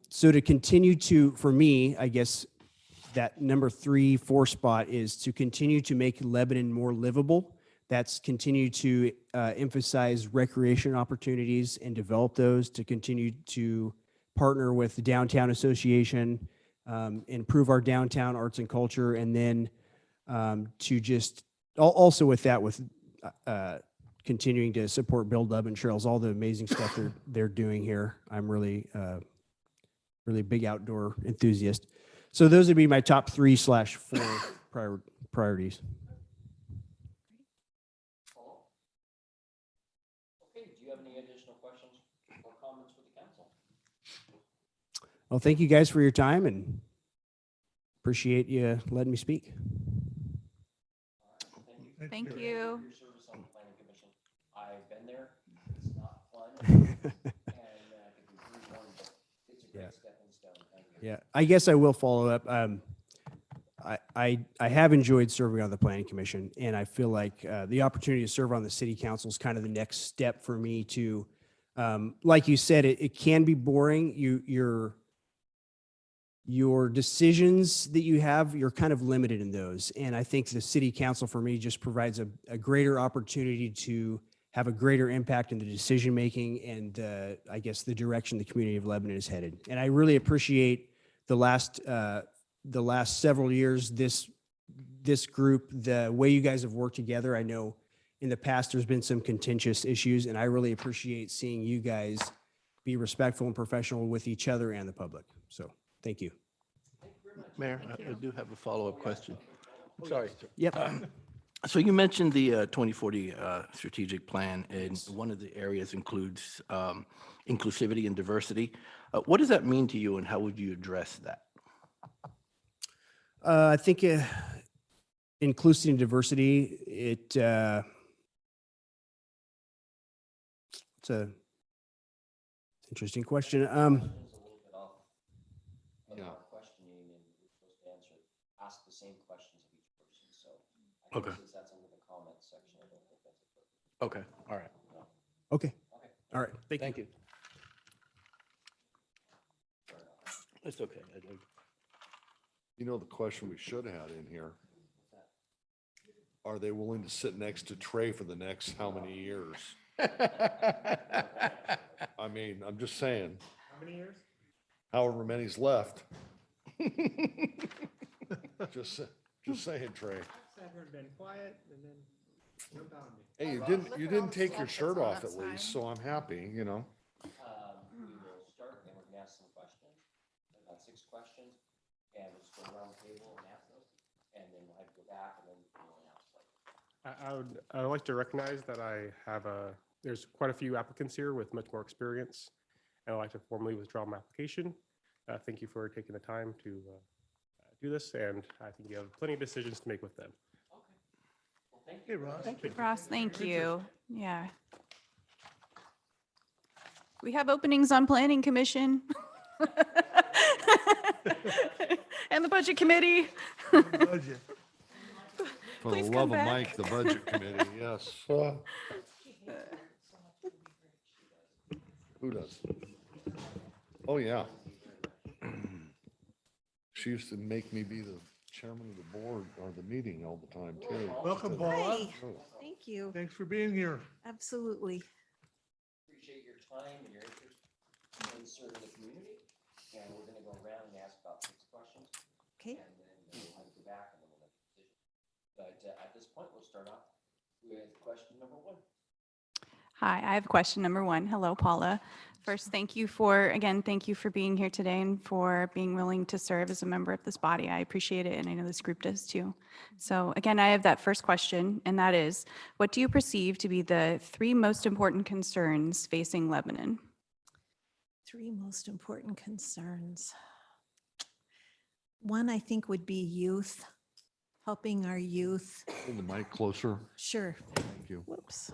So to continue for me, I guess that number 3, 4 spot is to continue to make Lebanon more livable. That's continue to emphasize recreation opportunities and develop those, to continue to partner with the Downtown Association, improve our downtown arts and culture, and then to just, also with that, with continuing to support Build Lebanon Trails, all the amazing stuff they're doing here. I'm really big outdoor enthusiast. So those would be my top 3/4 priorities. Okay, do you have any additional questions or comments for the council? Well, thank you guys for your time, and appreciate you letting me speak. Thank you. Your service on the planning commission. I've been there. It's not fun. And I think we've moved on, but it's a Yeah. great stepping stone. Yeah, I guess I will follow up. I have enjoyed serving on the planning commission, and I feel like the opportunity to serve on the city council is kind of the next step for me to, like you said, it can be boring. Your decisions that you have, you're kind of limited in those. And I think the city council for me just provides a greater opportunity to have a greater impact in the decision-making and I guess the direction the community of Lebanon is headed. And I really appreciate the last several years, this group, the way you guys have worked together. I know in the past, there's been some contentious issues, and I really appreciate seeing you guys be respectful and professional with each other and the public. So, thank you. Mayor, I do have a follow-up question. I'm sorry. Yep. So you mentioned the 2040 strategic plan, and one of the areas includes inclusivity and diversity. What does that mean to you, and how would you address that? I think inclusivity and diversity, it's a interesting question. Yeah. Questioning and we're supposed to answer, ask the same questions of each person. So I think since that's under the comments section, I don't think that's appropriate. Okay, all right. Okay. All right. Thank you. It's okay. You know, the question we should have had in here, are they willing to sit next to Trey for the next how many years? I mean, I'm just saying. How many years? However many's left. Just saying, Trey. Sat here and been quiet and then jump on me. Hey, you didn't take your shirt off at least, so I'm happy, you know. We will start and we're gonna ask some questions, about 6 questions, and we'll just go around the table and ask those, and then we'll have to go back and then we'll announce later. I would like to recognize that there's quite a few applicants here with much more experience. And I'd like to formally withdraw my application. Thank you for taking the time to do this, and I think you have plenty of decisions to make with them. Hey, Ross. Ross, thank you. Yeah. We have openings on Planning Commission. And the Budget Committee. Budget. For Please the come love of back. Mike, the budget committee, yes. Who does? Oh, yeah. She used to make me be the chairman of the board or the meeting all the time, too. Welcome, Paula. Hi, thank you. Thanks for being here. Absolutely. Appreciate your time and your interest in serving the community, and we're gonna go around and ask about 6 questions. Okay. And then we'll have to go back and then we'll make a decision. But at this point, we'll start off with question number 1. Hi, I have question number 1. Hello, Paula. First, thank you for being here today and for being willing to serve as a member of this body. I appreciate it, and I know this group does too. So again, I have that first question, and that is, what do you perceive to be the 3 most important concerns facing Lebanon? 3 most important concerns. One, I think, would be youth, helping our youth. Hold the mic closer. Sure. Thank you. Whoops.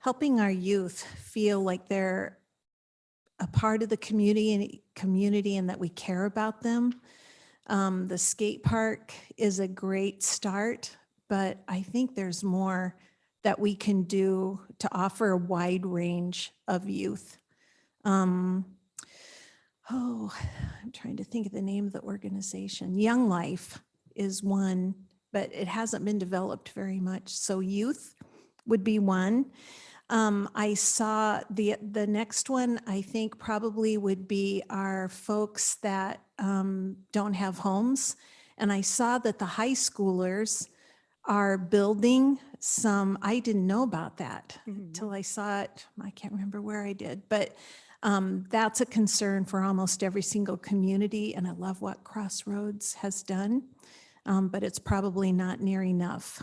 Helping our youth feel like they're a part of the community and that we care about them. The skate park is a great start, but I think there's more that we can do to offer a wide range of youth. I'm trying to think of the name of the organization. Young Life is one, but it hasn't been developed very much. So youth would be one. I saw the next one, I think probably would be our folks that don't have homes. And I saw that the high schoolers are building some, I didn't know about that till I saw it. I can't remember where I did, but that's a concern for almost every single community. And I love what Crossroads has done, but it's probably not near enough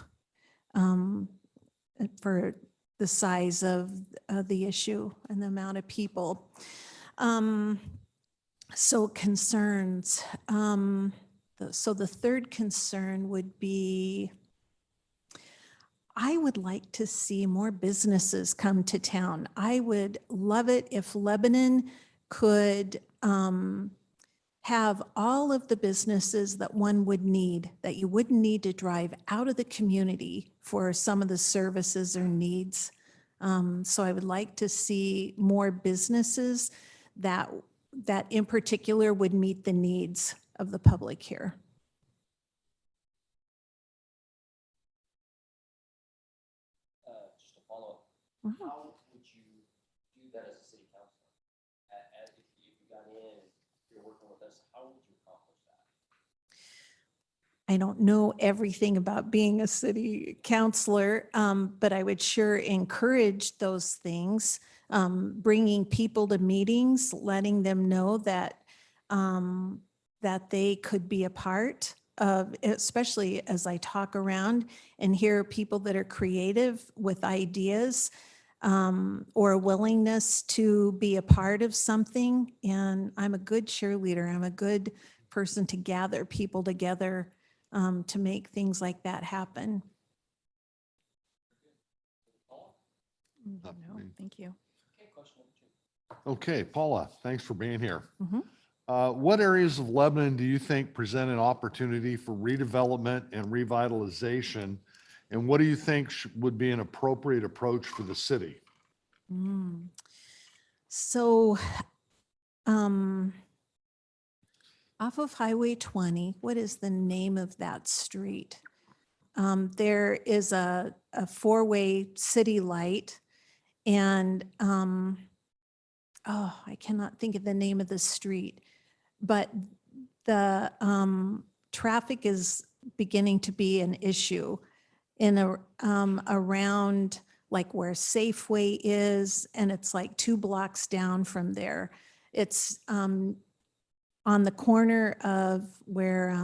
for the size of the issue and the amount of people. So concerns. So the third concern would be, I would like to see more businesses come to town. I would love it if Lebanon could have all of the businesses that one would need, that you wouldn't need to drive out of the community for some of the services or needs. So I would like to see more businesses that in particular would meet the needs of the public here. Just to follow up, Mhm. how would you do that as a city councilor? As if you got in and you're working with us, how would you accomplish that? I don't know everything about being a city councilor, but I would sure encourage those things. Bringing people to meetings, letting them know that, that they could be a part of, especially as I talk around and hear people that are creative with ideas, or a willingness to be a part of something. And I'm a good cheerleader. I'm a good person to gather people together, to make things like that happen. No, thank you. Okay, question number two. Okay, Paula, thanks for being here. Mhm. What areas of Lebanon do you think present an opportunity for redevelopment and revitalization? And what do you think would be an appropriate approach for the city? So, off of Highway 20, what is the name of that street? There is a four-way city light, and I cannot think of the name of the street, but the traffic is beginning to be an issue in around like where Safeway is, and it's like 2 blocks down from there. It's on the corner of where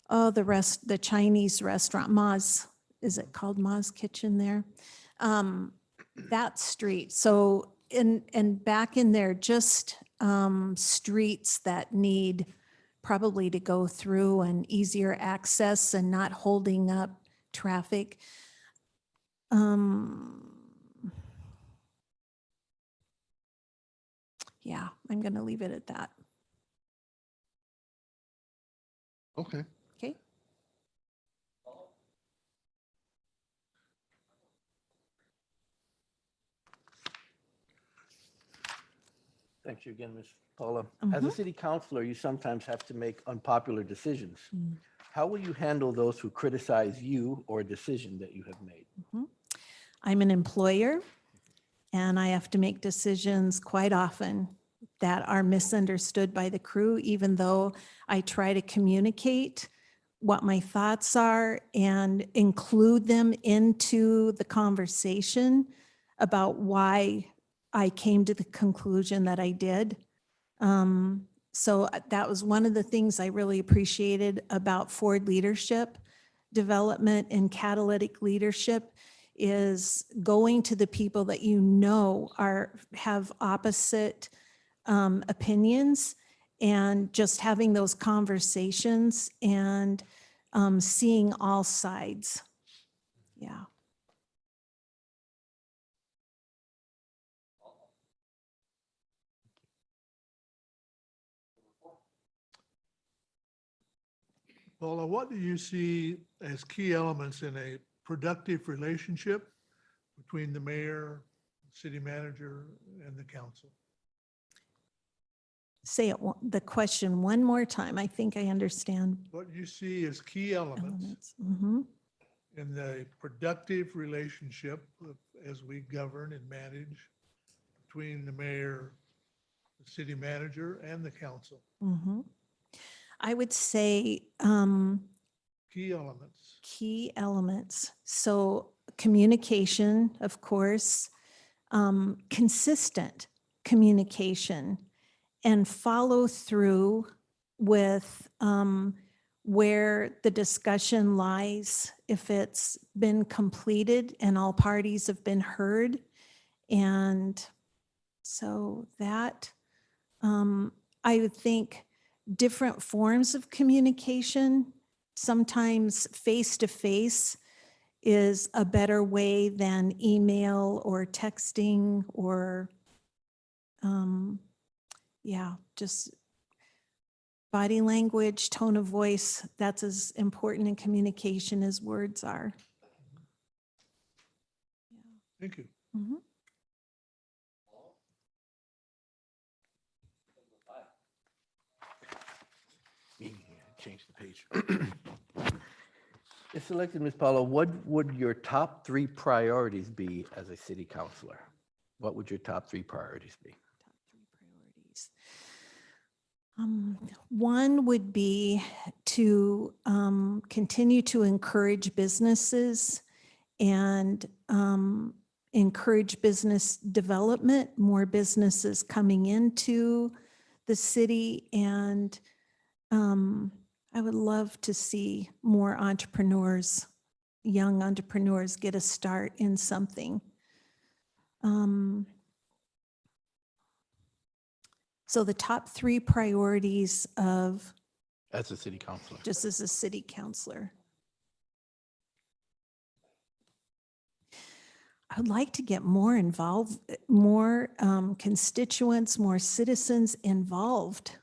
the Chinese restaurant, Ma's, is it called Ma's Kitchen there? That street. So and back in there, just streets that need probably to go through and easier access and not holding up traffic. Yeah, I'm going to leave it at that. Okay. Okay. Thank you again, Ms. Paula. As a city councilor, you sometimes have to make unpopular decisions. How will you handle those who criticize you or a decision that you have made? I'm an employer, and I have to make decisions quite often that are misunderstood by the crew, even though I try to communicate what my thoughts are and include them into the conversation about why I came to the conclusion that I did. So that was one of the things I really appreciated about Ford leadership development and catalytic leadership, is going to the people that you know have opposite opinions, and just having those conversations and seeing all sides. Yeah. Paula, what do you see as key elements in a productive relationship between the mayor, city manager, and the council? Say it, the question one more time. I think I understand. What do you see as key elements Mhm. in the productive relationship as we govern and manage between the mayor, the city manager, and the council? Mhm. I would say Key elements. key elements. So communication, of course, consistent communication, and follow through with where the discussion lies, if it's been completed and all parties have been heard. And so that, I would think different forms of communication, sometimes face-to-face is a better way than email or texting or, yeah, just body language, tone of voice, that's as important in communication as words are. Thank you. Mhm. Change the page. If selected, Ms. Paula, what would your top 3 priorities be as a city councilor? What would your top 3 priorities be? Top 3 priorities. One would be to continue to encourage businesses and encourage business development, more businesses coming into the city. And I would love to see more entrepreneurs, young entrepreneurs get a start in something. So the top 3 priorities of As a city councilor. just as a city councilor. I would like to get more involved, more constituents, more citizens involved,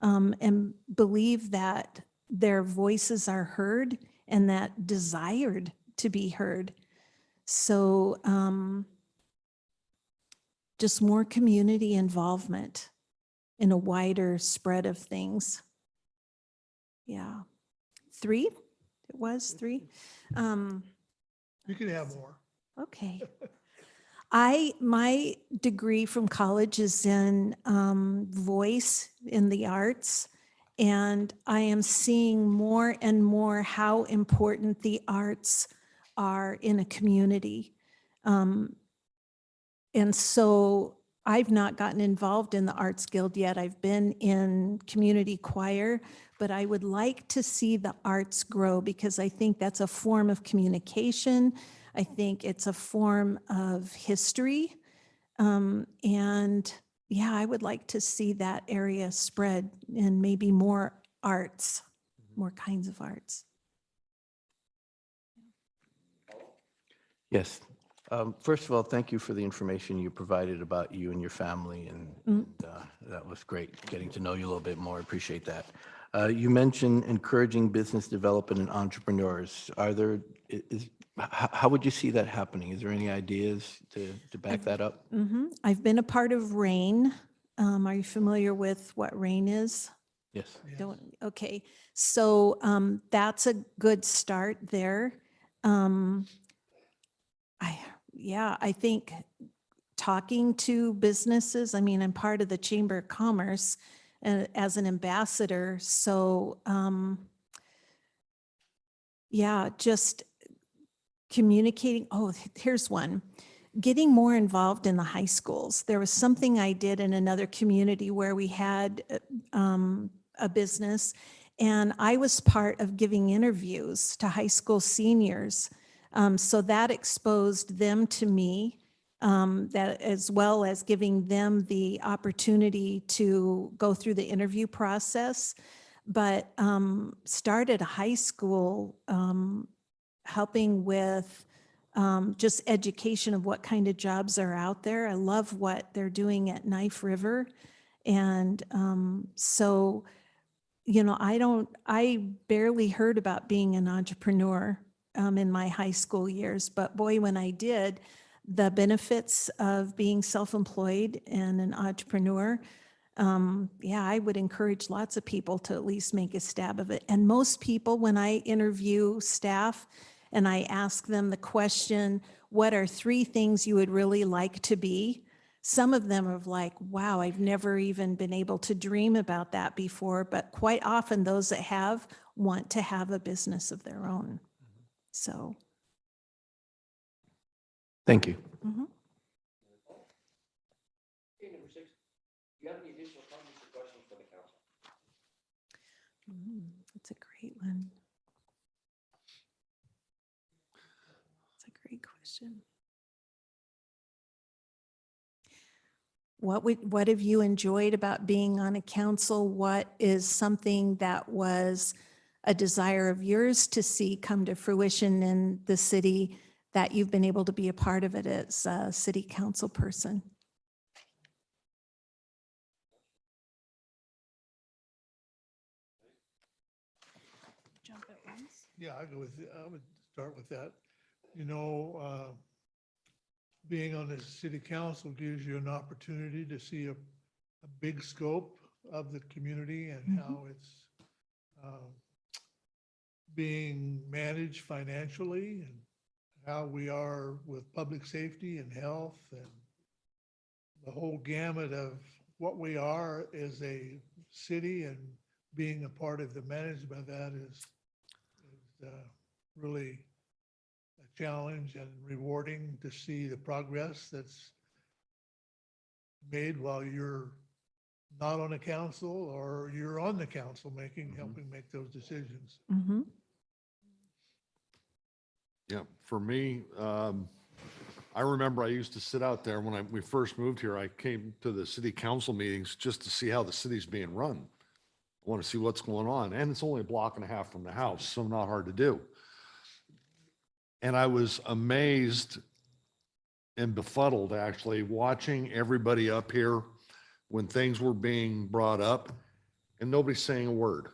and believe that their voices are heard and that desired to be heard. So just more community involvement in a wider spread of things. Yeah. 3? It was 3. You can have more. Okay. My degree from college is in voice in the arts, and I am seeing more and more how important the arts are in a community. And so I've not gotten involved in the Arts Guild yet. I've been in community choir, but I would like to see the arts grow because I think that's a form of communication. I think it's a form of history. And yeah, I would like to see that area spread and maybe more arts, more kinds of arts. Yes. First of all, thank you for the information you provided about you and your family, and that was great, getting to know you a little bit more. Appreciate that. You mentioned encouraging business development and entrepreneurs. How would you see that happening? Is there any ideas to back that up? I've been a part of RAIN. Are you familiar with what RAIN is? Yes. Okay, so that's a good start there. I think talking to businesses, I mean, I'm part of the Chamber of Commerce as an ambassador. So yeah, just communicating. Oh, here's one. Getting more involved in the high schools. There was something I did in another community where we had a business, and I was part of giving interviews to high school seniors. So that exposed them to me, that as well as giving them the opportunity to go through the interview process. But started a high school helping with just education of what kind of jobs are out there. I love what they're doing at Knife River. And so, I barely heard about being an entrepreneur in my high school years, but boy, when I did, the benefits of being self-employed and an entrepreneur, I would encourage lots of people to at least make a stab of it. And most people, when I interview staff and I ask them the question, what are 3 things you would really like to be? Some of them are like, wow, I've never even been able to dream about that before. But quite often those that have want to have a business of their own. So. Thank you. Mhm. Okay, number 6. Do you have any additional comments or questions for the council? That's a great one. That's a great question. What have you enjoyed about being on a council? What is something that was a desire of yours to see come to fruition in the city that you've been able to be a part of it as a city council person? Yeah, I would start with that. You know, being on the city council gives you an opportunity to see a big scope of the community and how it's being managed financially and how we are with public safety and health and the whole gamut of what we are as a city, and being a part of the management of that is really a challenge and rewarding to see the progress that's made while you're not on a council or you're on the council helping make those decisions. Mm-hmm. Yeah, for me, I remember I used to sit out there when we first moved here. I came to the city council meetings just to see how the city's being run. I want to see what's going on. And it's only a block and a half from the house, so not hard to do. And I was amazed and befuddled, actually, watching everybody up here when things were being brought up and nobody's saying a word.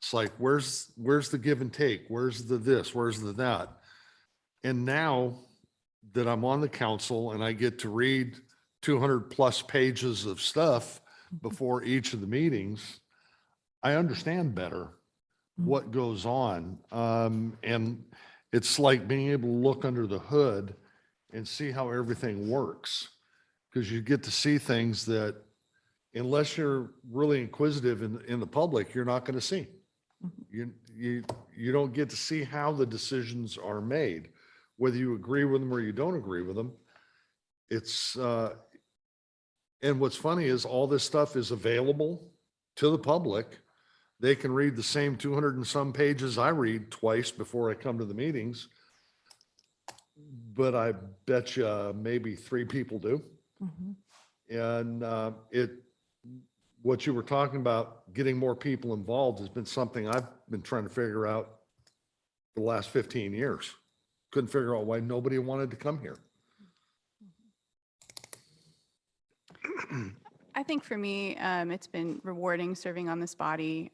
It's like, where's the give and take? Where's the this? Where's the that? And now that I'm on the council and I get to read 200 plus pages of stuff before each of the meetings, I understand better what goes on. And it's like being able to look under the hood and see how everything works, because you get to see things that, unless you're really inquisitive in the public, you're not going to see. You don't get to see how the decisions are made, whether you agree with them or you don't agree with them. It's and what's funny is all this stuff is available to the public. They can read the same 200 and some pages I read twice before I come to the meetings, but I bet you maybe 3 people do. And what you were talking about, getting more people involved, has been something I've been trying to figure out for the last 15 years. Couldn't figure out why nobody wanted to come here. I think for me, it's been rewarding serving on this body.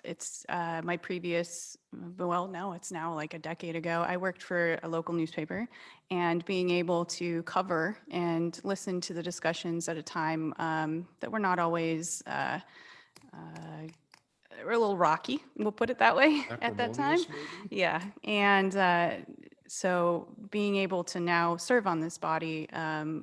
It's my previous, well, no, it's now like a decade ago. I worked for a local newspaper, and being able to cover and listen to the discussions at a time that were not always, were a little rocky, we'll put it that way, at that time. Acrimonious, maybe? Yeah, and so being able to now serve on this body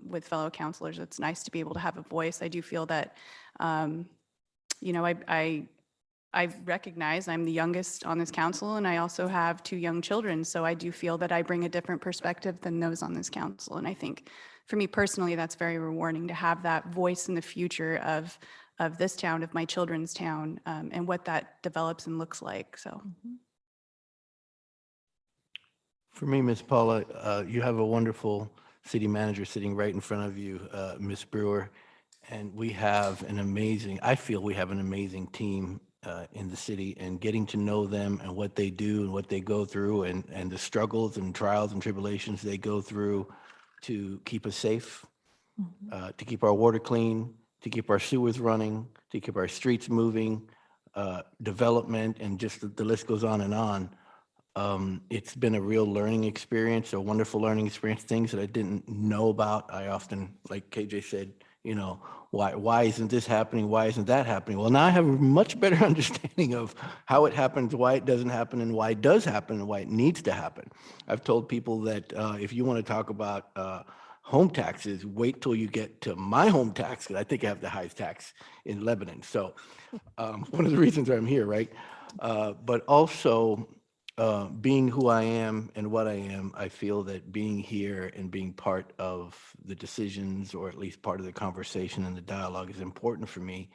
with fellow counselors, it's nice to be able to have a voice. I do feel that, you know, I recognize I'm the youngest on this council, and I also have 2 young children. So I do feel that I bring a different perspective than those on this council. And I think for me personally, that's very rewarding to have that voice in the future of this town, of my children's town, and what that develops and looks like. So. For me, Ms. Paula, you have a wonderful city manager sitting right in front of you, Ms. Brewer. And we have I feel we have an amazing team in the city, and getting to know them and what they do and what they go through, and the struggles and trials and tribulations they go through to keep us safe, to keep our water clean, to keep our sewers running, to keep our streets moving, development, and just the list goes on and on. It's been a real learning experience, a wonderful learning experience, things that I didn't know about. I often, like KJ said, you know, why isn't this happening? Why isn't that happening? Well, now I have a much better understanding of how it happens, why it doesn't happen, and why it does happen, and why it needs to happen. I've told people that if you want to talk about home taxes, wait till you get to my home tax, because I think I have the highest tax in Lebanon. So one of the reasons I'm here, right? But also, being who I am and what I am, I feel that being here and being part of the decisions, or at least part of the conversation and the dialogue, is important for me,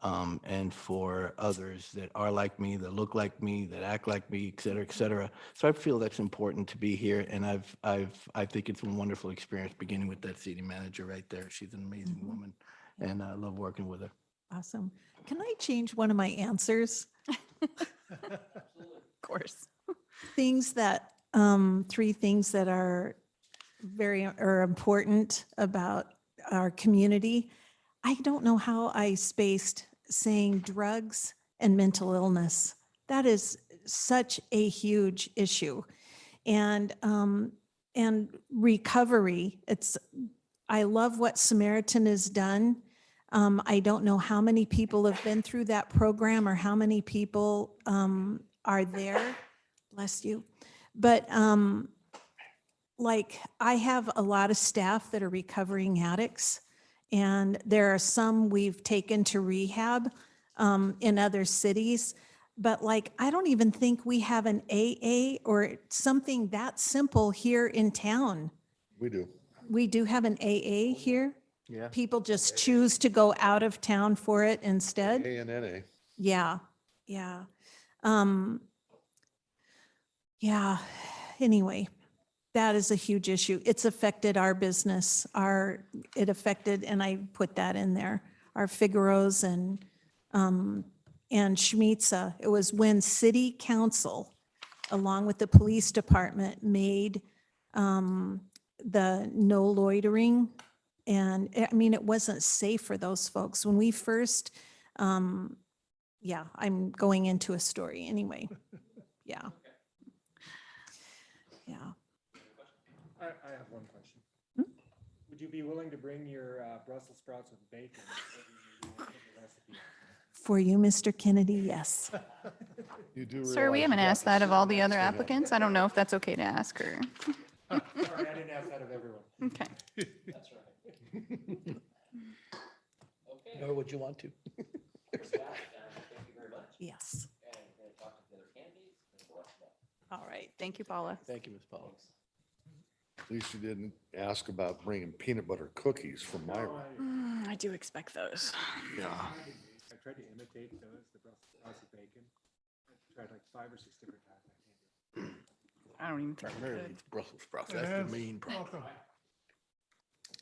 and for others that are like me, that look like me, that act like me, et cetera, et cetera. So I feel that's important to be here, and I think it's a wonderful experience, beginning with that city manager right there. She's an amazing woman, and I love working with her. Awesome. Can I change one of my answers? Of course. Things that, 3 things that are important about our community. I don't know how I spaced saying drugs and mental illness. That is such a huge issue. And recovery, I love what Samaritan has done. I don't know how many people have been through that program or how many people are there. Bless you. But like, I have a lot of staff that are recovering addicts, and there are some we've taken to rehab in other cities. But like, I don't even think we have an AA or something that simple here in town. We do. We do have an AA here. Yeah. People just choose to go out of town for it instead. A and NA. Yeah, yeah. Yeah, anyway, that is a huge issue. It's affected our business, it affected, and I put that in there, our Figaro's and Schmitza. It was when city council, along with the police department, made the no loitering. And I mean, it wasn't safe for those folks. When we first, yeah, I'm going into a story anyway. Yeah. Yeah. I have one question. Hmm? Would you be willing to bring your Brussels sprouts with bacon? Recipe? For you, Mr. Kennedy, yes. You do Sir, we realize haven't you got asked to that of sit all the next other to him. applicants. I don't know if that's okay to ask her. Sorry, I didn't ask that of everyone. Okay. That's right. Okay. Nor would you want to. Thank you very much. Yes. And we're going to talk to the other candidates. And we'll let you know. All right. Thank you, Paula. Thank you, Ms. Paul. At least you didn't ask about bringing peanut butter cookies from Myra. I do expect those. Yeah. I tried to imitate those, the Brussels sprouts with bacon. I tried like 5 or 6 different times. I can't do it. I don't even think I Primarily could. it's Brussels sprouts. That's the And main problem. welcome.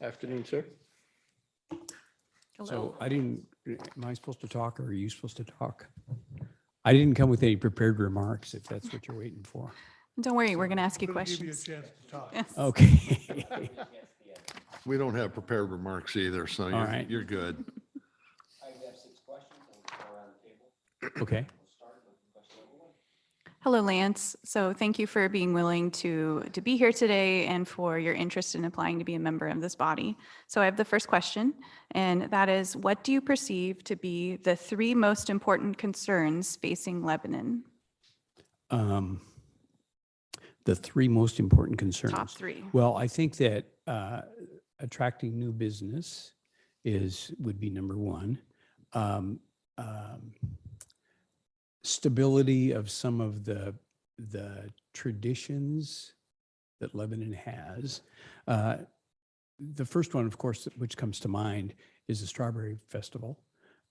Afternoon, sir. Hello. So I didn't, am I supposed to talk or are you supposed to talk? I didn't come with any prepared remarks, if that's what you're waiting for. Don't worry, we're going to ask you I'm gonna give you a questions. chance to talk. Yes. Okay. We don't have prepared remarks either, so All you're, right. you're good. I have 6 questions and we'll go around the table. Okay. We'll start with question number 1. Hello, Lance. So thank you for being willing to be here today and for your interest in applying to be a member of this body. So I have the first question, and that is, what do you perceive to be the 3 most important concerns facing Lebanon? The 3 most important concerns. Top 3. Well, I think that attracting new business would be number 1. Stability of some of the traditions that Lebanon has. The first one, of course, which comes to mind is the Strawberry Festival.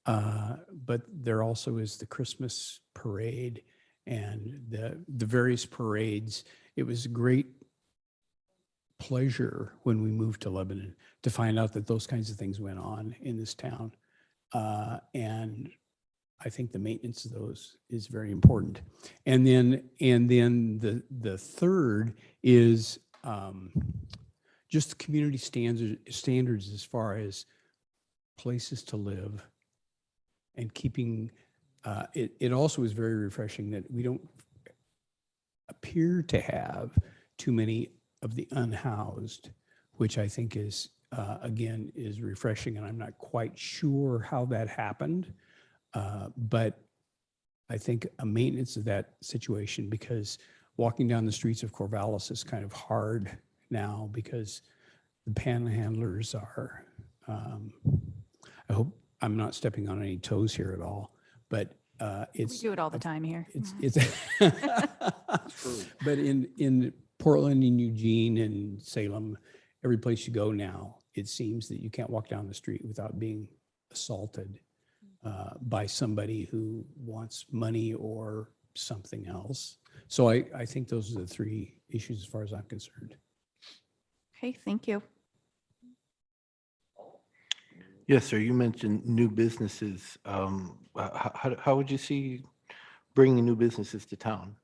But there also is the Christmas parade and the various parades. It was a great pleasure when we moved to Lebanon to find out that those kinds of things went on in this town. And I think the maintenance of those is very important. And then the third is just the community standards as far as places to live and keeping, it also is very refreshing that we don't appear to have too many of the unhoused, which I think is, again, is refreshing. And I'm not quite sure how that happened. But I think a maintenance of that situation, because walking down the streets of Corvallis is kind of hard now because the panhandlers are, I hope I'm not stepping on any toes here at all, but We do it all the time here. it's but in Portland and Eugene and Salem, every place you go now, it seems that you can't walk down the street without being assaulted by somebody who wants money or something else. So I think those are the 3 issues as far as I'm concerned. Okay, thank you. Yes, sir. You mentioned new businesses. How would you see bringing new businesses to town?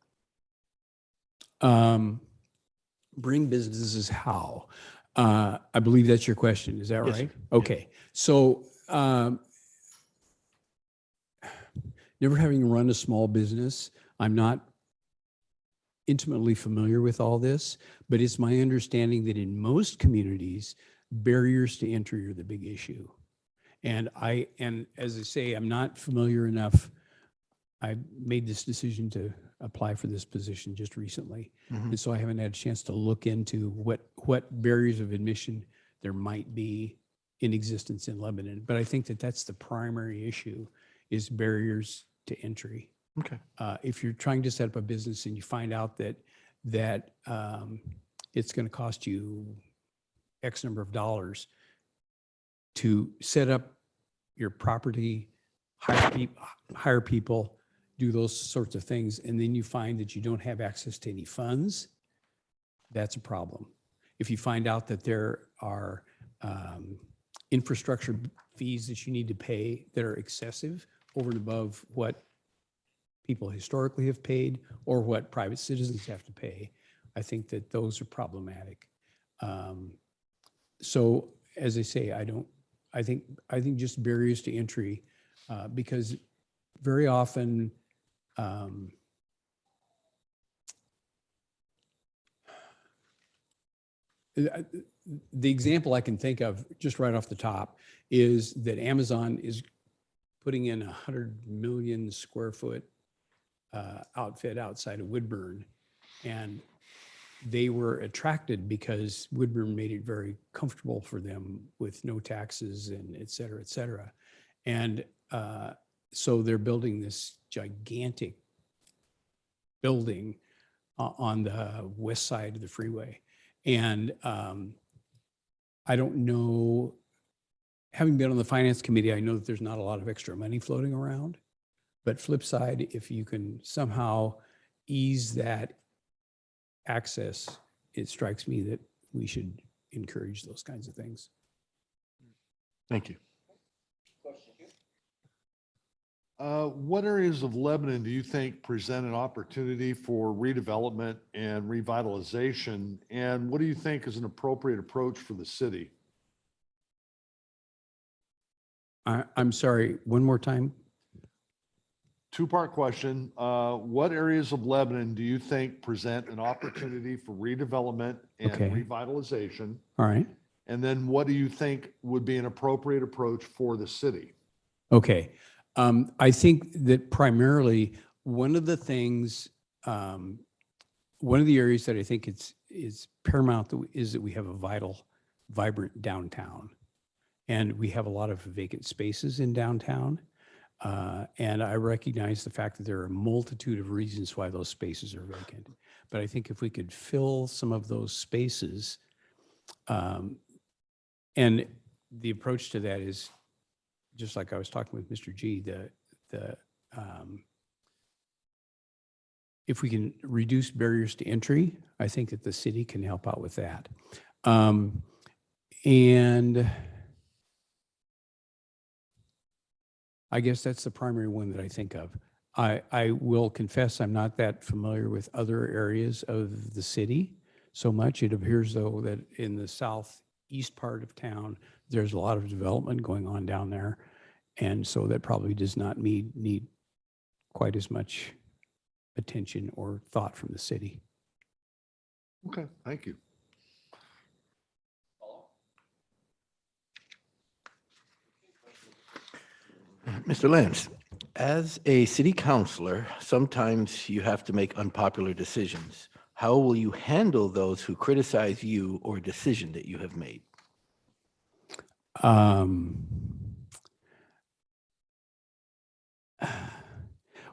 Bring businesses how? I believe that's your question. Is that Yes, sir. right? Okay. So never having run a small business, I'm not intimately familiar with all this, but it's my understanding that in most communities, barriers to entry are the big issue. And as I say, I'm not familiar enough. I made this decision to apply for this position just recently. And so I haven't had a chance to look into what barriers of admission there might be in existence in Lebanon. But I think that that's the primary issue, is barriers to entry. Okay. If you're trying to set up a business and you find out that it's going to cost you X number of dollars to set up your property, hire people, do those sorts of things, and then you find that you don't have access to any funds, that's a problem. If you find out that there are infrastructure fees that you need to pay that are excessive over and above what people historically have paid or what private citizens have to pay, I think that those are problematic. So as I say, I think just barriers to entry, because very often the example I can think of just right off the top is that Amazon is putting in 100 million square foot outfit outside of Woodburn. And they were attracted because Woodburn made it very comfortable for them with no taxes and et cetera, et cetera. And so they're building this gigantic building on the west side of the freeway. And I don't know, having been on the finance committee, I know that there's not a lot of extra money floating around. But flip side, if you can somehow ease that access, it strikes me that we should encourage those kinds of things. Thank you. What areas of Lebanon do you think present an opportunity for redevelopment and revitalization? And what do you think is an appropriate approach for the city? I'm sorry, one more time. Two-part question. What areas of Lebanon do you think present an opportunity for redevelopment and Okay. revitalization? All right. And then what do you think would be an appropriate approach for the city? Okay. I think that primarily one of the things, one of the areas that I think is paramount is that we have a vibrant downtown. And we have a lot of vacant spaces in downtown. And I recognize the fact that there are a multitude of reasons why those spaces are vacant. But I think if we could fill some of those spaces, and the approach to that is, just like I was talking with Mr. G, if we can reduce barriers to entry, I think that the city can help out with that. And I guess that's the primary one that I think of. I will confess I'm not that familiar with other areas of the city so much. It appears though that in the southeast part of town, there's a lot of development going on down there. And so that probably does not need quite as much attention or thought from the city. Okay, thank you. Mr. Lance, as a city councilor, sometimes you have to make unpopular decisions. How will you handle those who criticize you or a decision that you have made?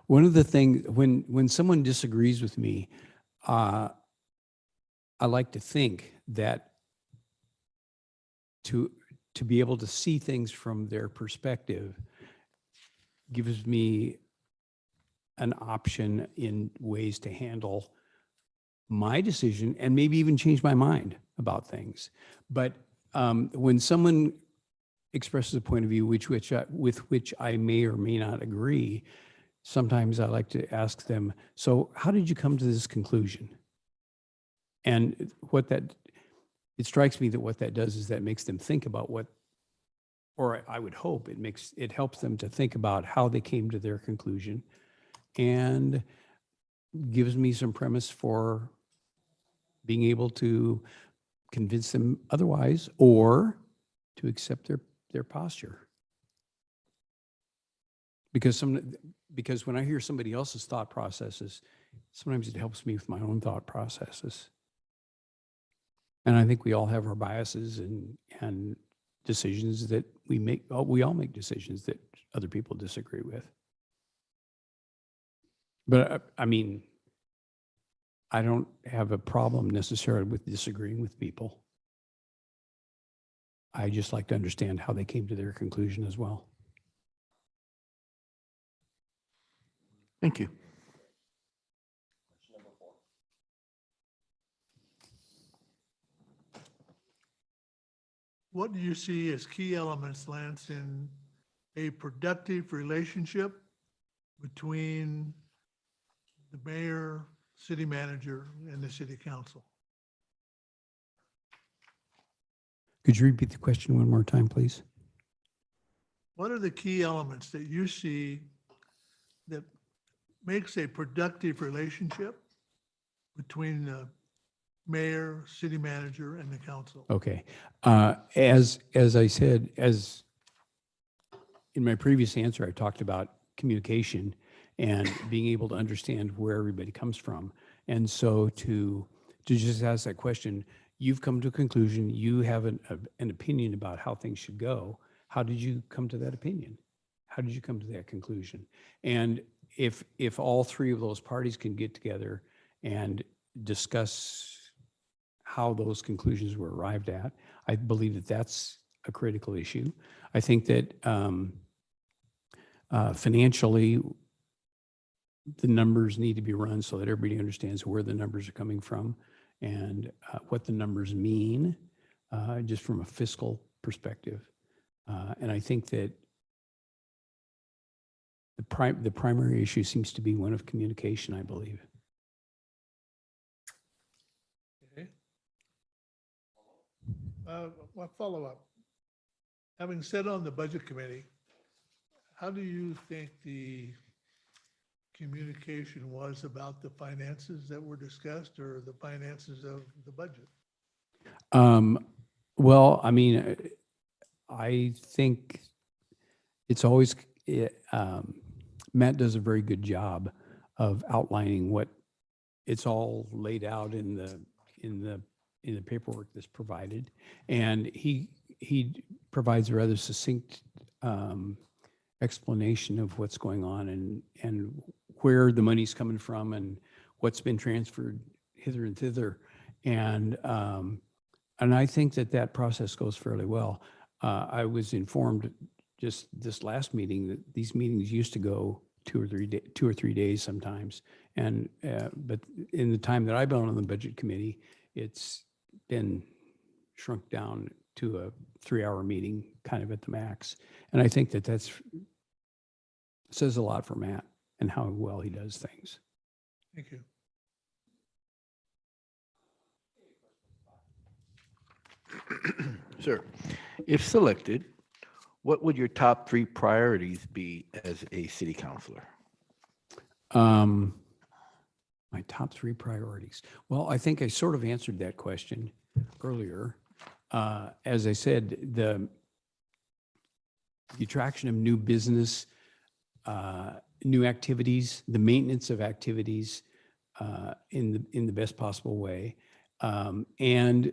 One of the things, when someone disagrees with me, I like to think that to be able to see things from their perspective gives me an option in ways to handle my decision and maybe even change my mind about things. But when someone expresses a point of view with which I may or may not agree, sometimes I like to ask them, so how did you come to this conclusion? And it strikes me that what that does is that makes them think about or I would hope it helps them to think about how they came to their conclusion. And gives me some premise for being able to convince them otherwise or to accept their posture. Because because when I hear somebody else's thought processes, sometimes it helps me with my own thought processes. And I think we all have our biases and decisions that we make. Oh, we all make decisions that other people disagree with. But I mean, I don't have a problem necessarily with disagreeing with people. I just like to understand how they came to their conclusion as well. Thank you. What do you see as key elements, Lance, in a productive relationship between the mayor, city manager, and the city council? Could you repeat the question one more time, please? What are the key elements that you see that makes a productive relationship between the mayor, city manager, and the council? Okay. As I said, as in my previous answer, I talked about communication and being able to understand where everybody comes from. And so to just ask that question, you've come to a conclusion, you have an opinion about how things should go. How did you come to that opinion? How did you come to that conclusion? And if all three of those parties can get together and discuss how those conclusions were arrived at, I believe that that's a critical issue. I think that financially, the numbers need to be run so that everybody understands where the numbers are coming from and what the numbers mean, just from a fiscal perspective. And I think that the primary issue seems to be one of communication, I believe. Okay. One follow-up. Having sat on the budget committee, how do you think the communication was about the finances that were discussed or the finances of the budget? Well, I mean, I think it's always, Matt does a very good job of outlining what it's all laid out in the paperwork that's provided. And he provides a rather succinct explanation of what's going on and where the money's coming from and what's been transferred hither and thither. And I think that process goes fairly well. I was informed just this last meeting that these meetings used to go 2 or 3 days sometimes. And but in the time that I've been on the budget committee, it's been shrunk down to a 3-hour meeting kind of at the max. And I think that says a lot for Matt and how well he does things. Thank you. Sir, if selected, what would your top 3 priorities be as a city councilor? My top 3 priorities. Well, I think I sort of answered that question earlier. As I said, the attraction of new business, new activities, the maintenance of activities in the best possible way, and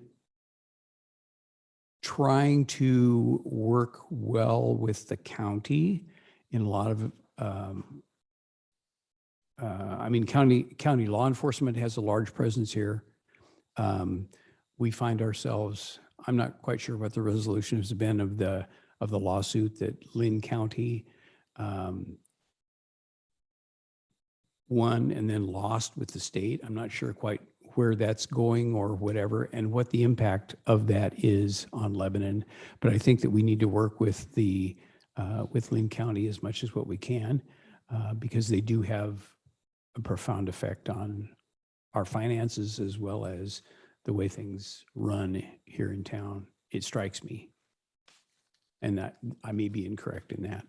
trying to work well with the county in a lot of, I mean, county law enforcement has a large presence here. We find ourselves, I'm not quite sure what the resolution has been of the lawsuit that Lynn County won and then lost with the state. I'm not sure quite where that's going or whatever, and what the impact of that is on Lebanon. But I think that we need to work with with Lynn County as much as what we can, because they do have a profound effect on our finances as well as the way things run here in town. It strikes me, and that I may be incorrect in that.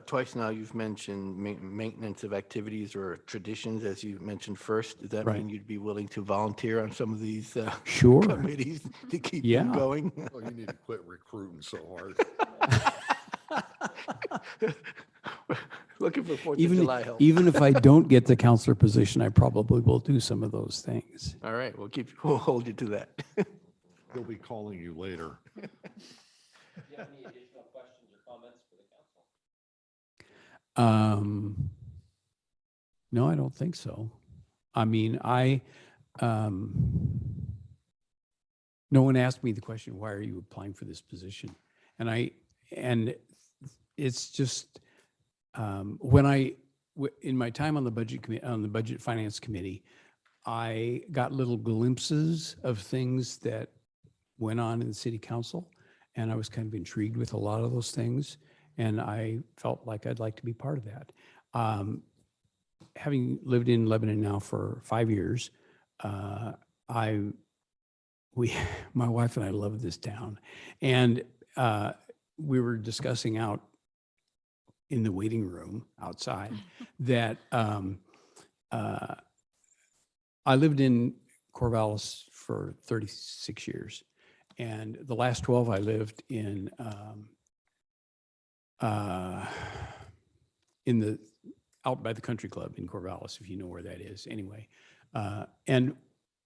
Twice now you've mentioned maintenance of activities or traditions, as you mentioned first. Does that Right. mean you'd be willing to volunteer on some of these Sure. committees to keep them Yeah. going? Well, you need to quit recruiting so hard. Looking for Fourth of Even, July help. even if I don't get the counselor position, I probably will do some of those things. All right, we'll hold you to that. He'll be calling you later. Do you have any additional questions or comments for the council? No, I don't think so. I mean, no one asked me the question, why are you applying for this position? And it's just, in my time on the budget committee, on the Budget Finance Committee, I got little glimpses of things that went on in the city council, and I was kind of intrigued with a lot of those things, and I felt like I'd like to be part of that. Having lived in Lebanon now for 5 years, my wife and I love this town, and we were discussing out in the waiting room outside that I lived in Corvallis for 36 years. And the last 12 I lived in the out by the country club in Corvallis, if you know where that is anyway. And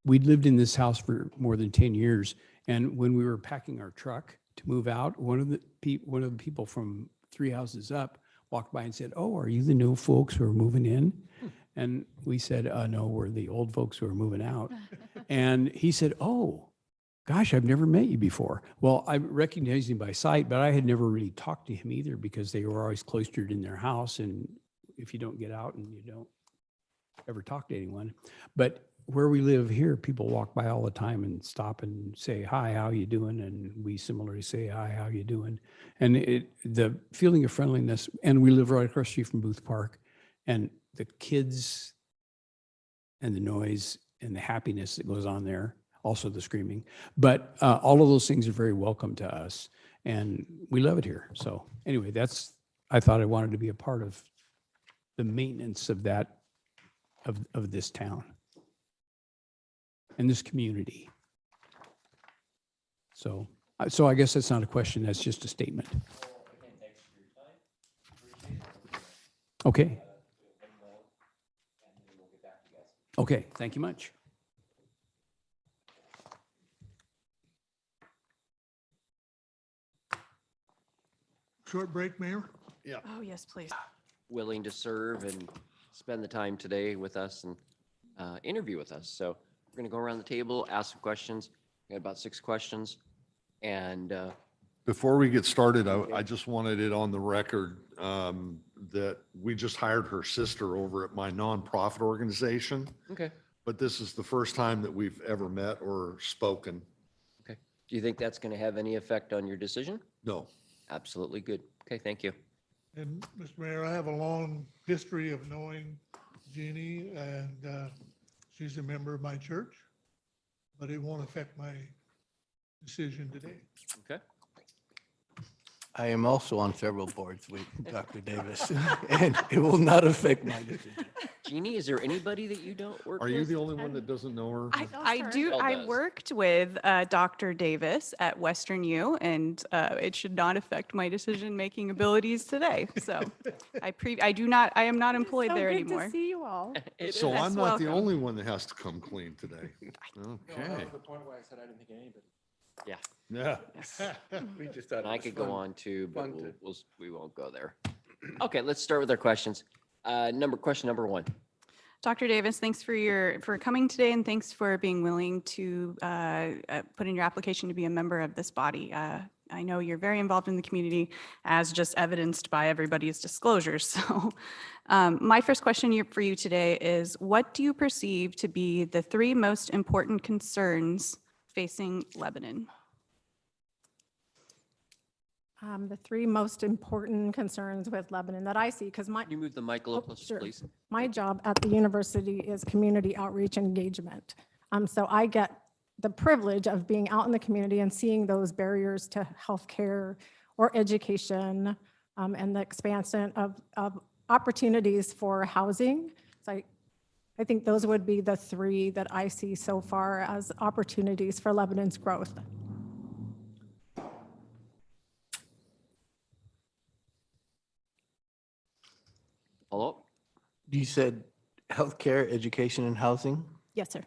we'd lived in this house for more than 10 years. And when we were packing our truck to move out, one of the people from 3 houses up walked by and said, "Oh, are you the new folks who are moving in?" And we said, "No, we're the old folks who are moving out." And he said, "Oh, gosh, I've never met you before." Well, I recognized him by sight, but I had never really talked to him either because they were always cloistered in their house. And if you don't get out and you don't ever talk to anyone. But where we live here, people walk by all the time and stop and say, "Hi, how you doing?" And we similarly say, "Hi, how you doing?" And the feeling of friendliness, and we live right across the street from Booth Park, and the kids and the noise and the happiness that goes on there, also the screaming, but all of those things are very welcome to us, and we love it here. So anyway, I thought I wanted to be a part of the maintenance of that, of this town and this community. So I guess that's not a question, that's just a statement. Okay. Okay, thank you much. Short break, Mayor? Yeah. Oh, yes, please. Willing to serve and spend the time today with us and interview with us. So we're going to go around the table, ask some questions. We got about 6 questions. And Before we get started, I just wanted it on the record that we just hired her sister over at my nonprofit organization. okay, But this is the first time that we've ever met or spoken. okay. Do you think that's going to have any effect on your decision? No. Absolutely good. Okay, thank you. And Mr. Mayor, I have a long history of knowing Jeannie, and she's a member of my church, but it won't affect my decision today. Okay. I am also on several boards with Dr. Davis, and it will not affect my decision. Jeannie, is there anybody that you don't work Are with? you the only one that doesn't know her? I do. Bill I does. worked with Dr. Davis at Western U, and it should not affect my decision-making abilities today. So I am not employed there anymore. Good to see you all. It So is. I'm not the welcome. only one that has to come clean today. Okay. The point where I said I didn't think anybody. Yeah, Yeah. We just thought it and I was could go fun. on too, but fun to- we won't go there. Okay, let's start with our questions. Question number 1. Dr. Davis, thanks for coming today, and thanks for being willing to put in your application to be a member of this body. I know you're very involved in the community, as just evidenced by everybody's disclosures. So my first question for you today is, what do you perceive to be the 3 most important concerns facing Lebanon? The 3 most important concerns with Lebanon that I see, because Can you move the mic a little closer, sure. please? my job at the university is community outreach and engagement. So I get the privilege of being out in the community and seeing those barriers to healthcare or education and the expansion of opportunities for housing. So I think those would be the three that I see so far as opportunities for Lebanon's growth. Follow up? You said healthcare, education, and housing. Yes, sir.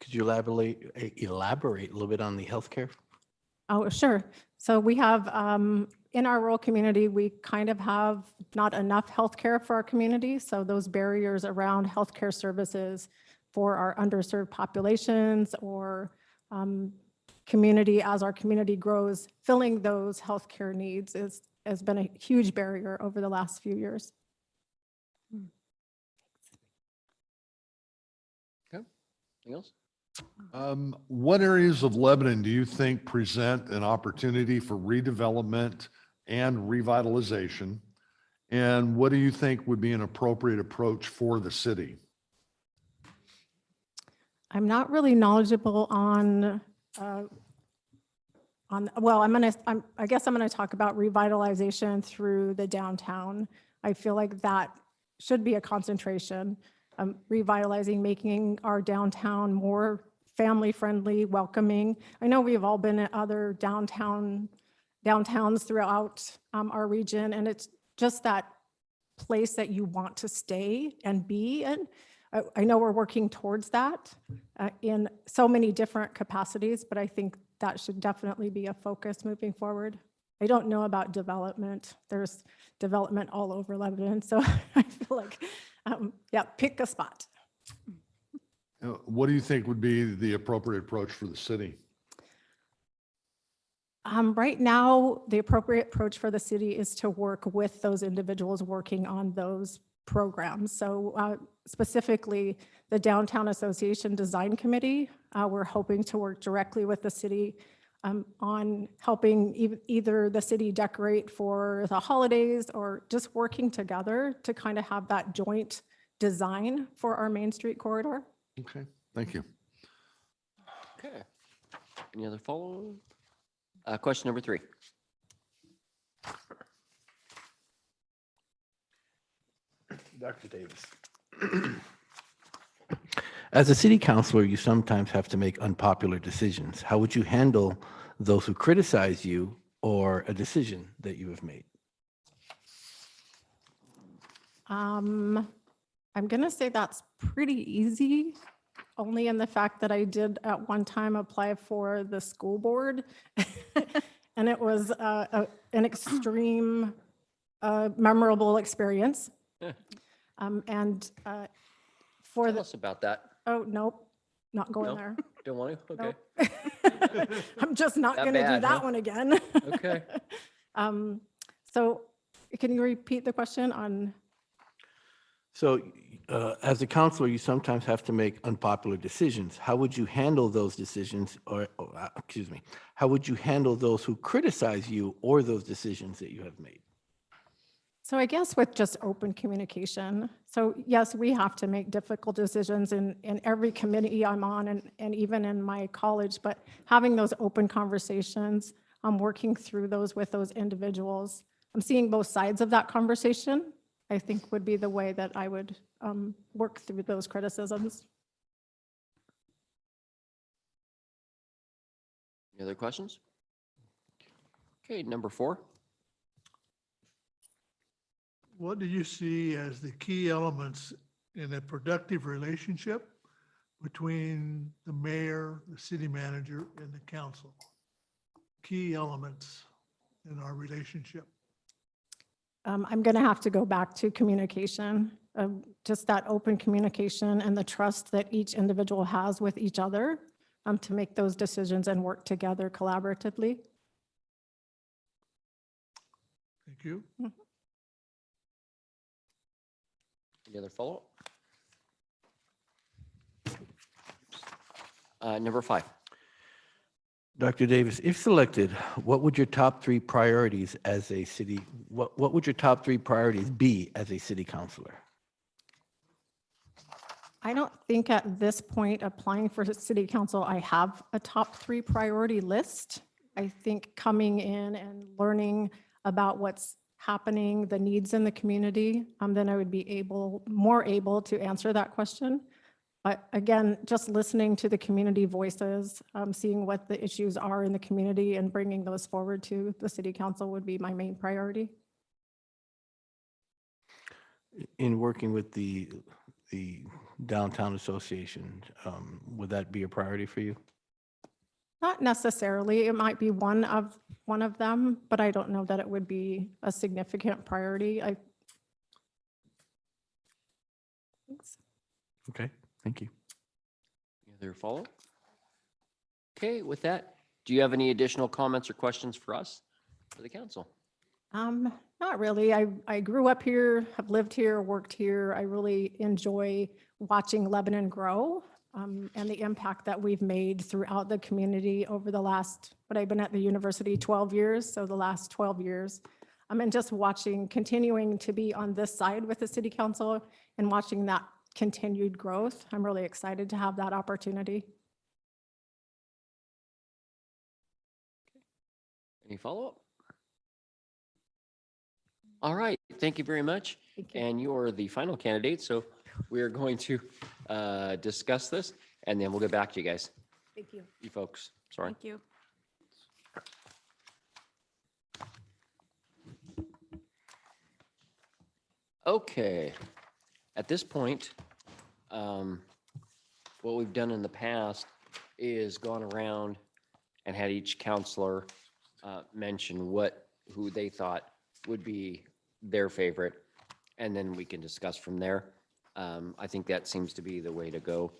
Could you elaborate a little bit on the healthcare? Oh, sure. So we have, in our rural community, we kind of have not enough healthcare for our community. So those barriers around healthcare services for our underserved populations or community, as our community grows, filling those healthcare needs has been a huge barrier over the last few years. Okay. Anything else? What areas of Lebanon do you think present an opportunity for redevelopment and revitalization? And what do you think would be an appropriate approach for the city? I'm not really knowledgeable on, well, I guess I'm gonna talk about revitalization through the downtown. I feel like that should be a concentration. Revitalizing, making our downtown more family-friendly, welcoming. I know we've all been at other downtowns throughout our region, and it's just that place that you want to stay and be in. I know we're working towards that in so many different capacities, but I think that should definitely be a focus moving forward. I don't know about development. There's development all over Lebanon, so I feel like, yeah, pick a spot. What do you think would be the appropriate approach for the city? Right now, the appropriate approach for the city is to work with those individuals working on those programs. So specifically, the Downtown Association Design Committee, we're hoping to work directly with the city on helping either the city decorate for the holidays or just working together to kind of have that joint design for our Main Street corridor. Okay, thank you. Okay. Any other follow? Question number 3. Dr. Davis. As a city councilor, you sometimes have to make unpopular decisions. How would you handle those who criticize you or a decision that you have made? I'm going to say that's pretty easy, only in the fact that I did at one time apply for the school board. And it was an extreme, memorable experience. And for Tell us about that. oh, nope, not going No? there. Don't want to? Okay. Nope. I'm just not That going to do bad, that huh? one again. Okay. So can you repeat the question on? So as a counselor, you sometimes have to make unpopular decisions. How would you handle those decisions excuse me, how would you handle those who criticize you or those decisions that you have made? So I guess with just open communication. So yes, we have to make difficult decisions in every committee I'm on and even in my college, but having those open conversations, I'm working through those with those individuals. I'm seeing both sides of that conversation, I think would be the way that I would work through those criticisms. Any other questions? Okay, number 4. What do you see as the key elements in a productive relationship between the mayor, the city manager, and the council? Key elements in our relationship. I'm going to have to go back to communication, just that open communication and the trust that each individual has with each other to make those decisions and work together collaboratively. Thank you. Any other follow-up? Number 5. Dr. Davis, if selected, what would your top 3 priorities as a city, what would your top 3 priorities be as a city councilor? I don't think at this point applying for the city council, I have a top 3 priority list. I think coming in and learning about what's happening, the needs in the community, then I would be more able to answer that question. But again, just listening to the community voices, seeing what the issues are in the community and bringing those forward to the city council would be my main priority. In working with the downtown association, would that be a priority for you? Not necessarily. It might be one of them, but I don't know that it would be a significant priority. Thanks. Okay, thank you. Any other follow-up? Okay, with that, do you have any additional comments or questions for us, for the council? Not really. I grew up here, have lived here, worked here. I really enjoy watching Lebanon grow, and the impact that we've made throughout the community over the last, but I've been at the university 12 years, so the last 12 years. And just continuing to be on this side with the city council and watching that continued growth. I'm really excited to have that opportunity. Any follow-up? All right, thank you very much. Thank you. And you are the final candidate, so we are going to discuss this, and then we'll get back to you guys. Thank you. You folks, sorry. Thank you. Okay, at this point, what we've done in the past is gone around and had each counselor mention who they thought would be their favorite, and then we can discuss from there. I think that seems to be the way to go,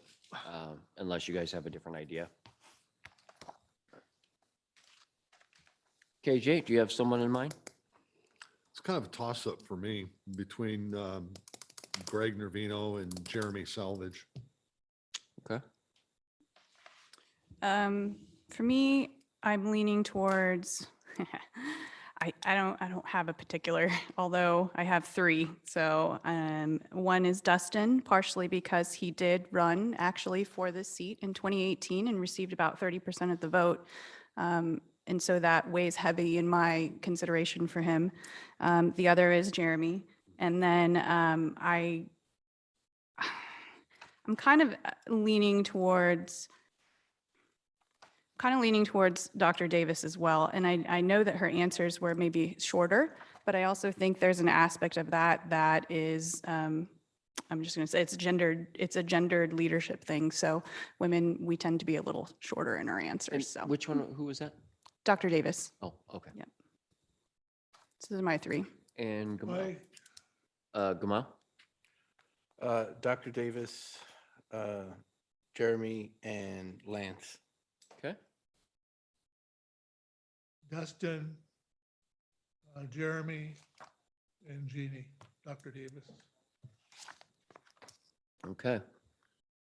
unless you guys have a different idea. KJ, do you have someone in mind? It's kind of a toss-up for me between Greg Nervino and Jeremy Salvage. Okay. For me, I'm leaning towards, I don't have a particular, although I have three. So one is Dustin, partially because he did run actually for this seat in 2018 and received about 30% of the vote. And so that weighs heavy in my consideration for him. The other is Jeremy. And then I'm kind of leaning towards Dr. Davis as well. And I know that her answers were maybe shorter, but I also think there's an aspect of that is, I'm just going to say it's a gendered leadership thing. So women, we tend to be a little shorter in our answers. So Which one, who was that? Dr. Davis. Oh, okay. Yep. So those are my three. And Gamal? Aye. Gamal? Dr. Davis, Jeremy, and Lance. Okay. Dustin, Jeremy, and Jeannie, Dr. Davis. Okay.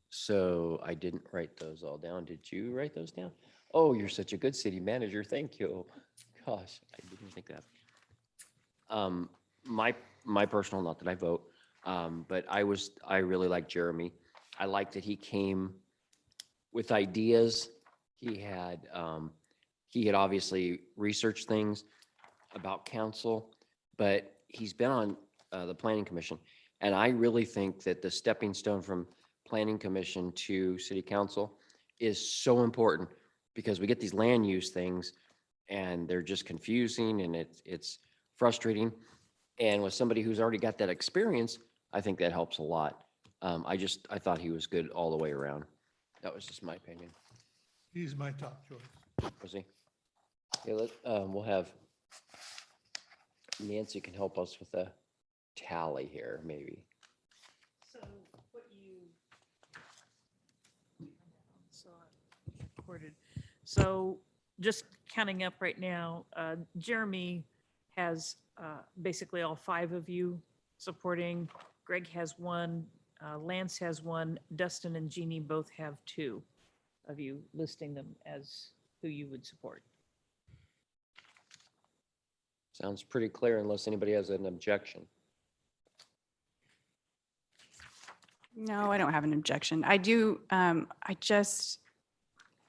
So I didn't write those all down. Did you write those down? Oh, you're such a good city manager. Thank you. Gosh, I didn't think that. My personal, not that I vote, but I really like Jeremy. I like that he came with ideas. He had obviously researched things about council, but he's been on the planning commission. And I really think that the stepping stone from planning commission to city council is so important, because we get these land use things and they're just confusing and it's frustrating. And with somebody who's already got that experience, I think that helps a lot. I thought he was good all the way around. That was just my opinion. He's my top choice. Was he? Okay, we'll have Nancy can help us with a tally here, maybe. So what you recorded. So just counting up right now, Jeremy has basically all five of you supporting. Greg has one, Lance has one, Dustin and Jeannie both have two of you, listing them as who you would support. Sounds pretty clear unless anybody has an objection. No, I don't have an objection. I do,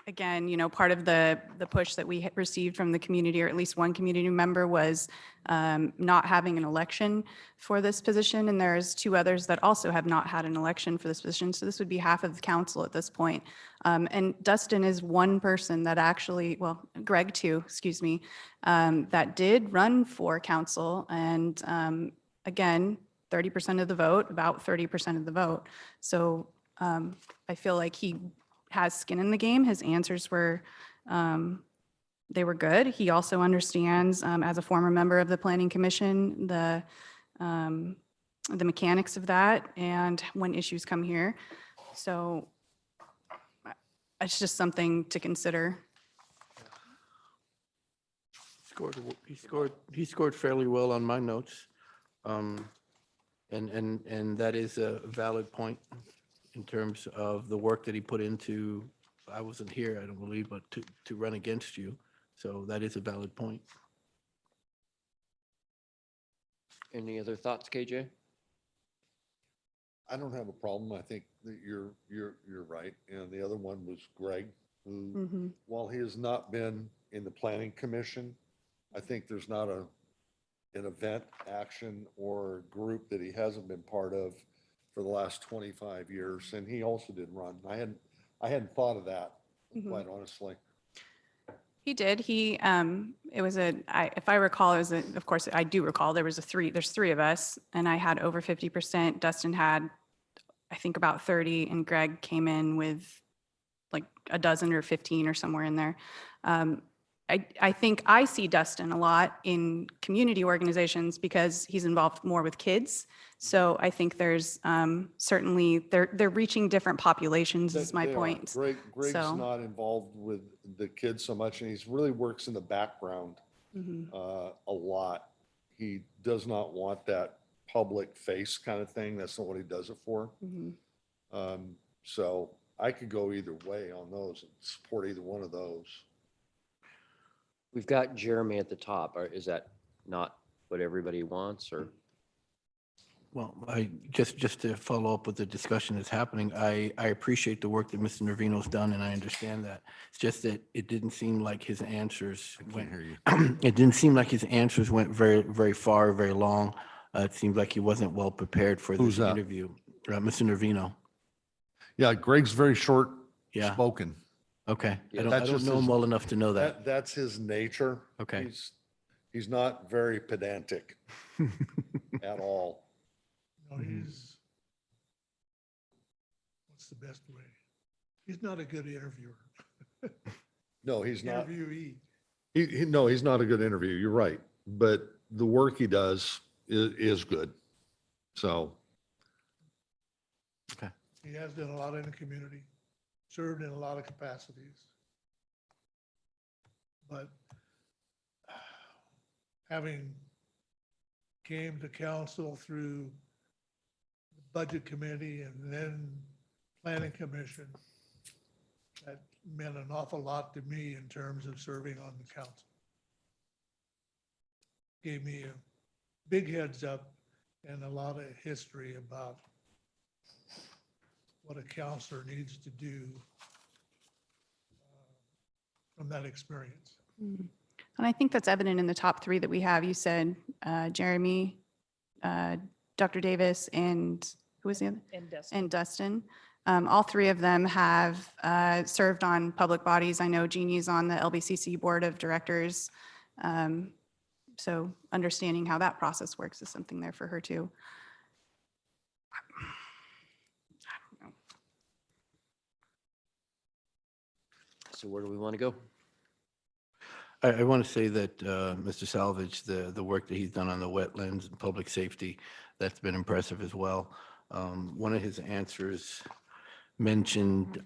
again, part of the push that we had received from the community, or at least one community member, was not having an election for this position. And there's 2 others that also have not had an election for this position. So this would be half of the council at this point. And Dustin is one person that actually, well, Greg too, excuse me, that did run for council. And again, 30% of the vote, about 30% of the vote. So I feel like he has skin in the game. His answers were, they were good. He also understands, as a former member of the Planning Commission, the mechanics of that and when issues come here. So it's just something to consider. He scored fairly well on my notes. And that is a valid point in terms of the work that he put into, I wasn't here, I don't believe, but to run against you. So that is a valid point. Any other thoughts, KJ? I don't have a problem. I think that you're right. And the other one was Greg, who, Mhm. while he has not been in the planning commission, I think there's not an event, action, or group that he hasn't been part of for the last 25 years. And he also did run. I hadn't thought of that, quite honestly. He did. It was if I recall, it was of course, I do recall, there's 3 of us, and I had over 50%. Dustin had, I think, about 30, and Greg came in with like a dozen or 15 or somewhere in there. I think I see Dustin a lot in community organizations because he's involved more with kids. So I think there's certainly, they're reaching different populations is my They are. point. Greg's So- not involved with the kids so much, and he's really works in the background Mhm. a lot. He does not want that public face kind of thing. That's not what he does it for. Mhm. So I could go either way on those and support either one of those. We've got Jeremy at the top. Is that not what everybody wants, or? Well, just to follow up with the discussion that's happening, I appreciate the work that Mr. Nervino's done, and I understand that. It's just that it didn't seem like his answers went, it didn't seem like his answers went very, very far, very long. It seemed like he wasn't well prepared for Who's this that? interview. Mr. Nervino. Yeah, Greg's very short Yeah. spoken. Okay. Yeah. I don't That's just know him his- well enough to know that. That's his nature. Okay. He's not very pedantic at all. No, he's, what's the best way? He's not a good interviewer. No, he's not. Interviewee. No, he's not a good interview. You're right. But the work he does is good. So. Okay. He has done a lot in the community, served in a lot of capacities. But having came to council through the budget committee and then planning commission, that meant an awful lot to me in terms of serving on the council. Gave me a big heads up and a lot of history about what a counselor needs to do from that experience. And I think that's evident in the top 3 that we have. You said Jeremy, Dr. Davis, and who was the other? And Dustin. And Dustin. All 3 of them have served on public bodies. I know Jeannie's on the LBCC Board of Directors. So understanding how that process works is something there for her too. So where do we want to go? I want to say that Mr. Salvage, the work that he's done on the wetlands and public safety, that's been impressive as well. One of his answers mentioned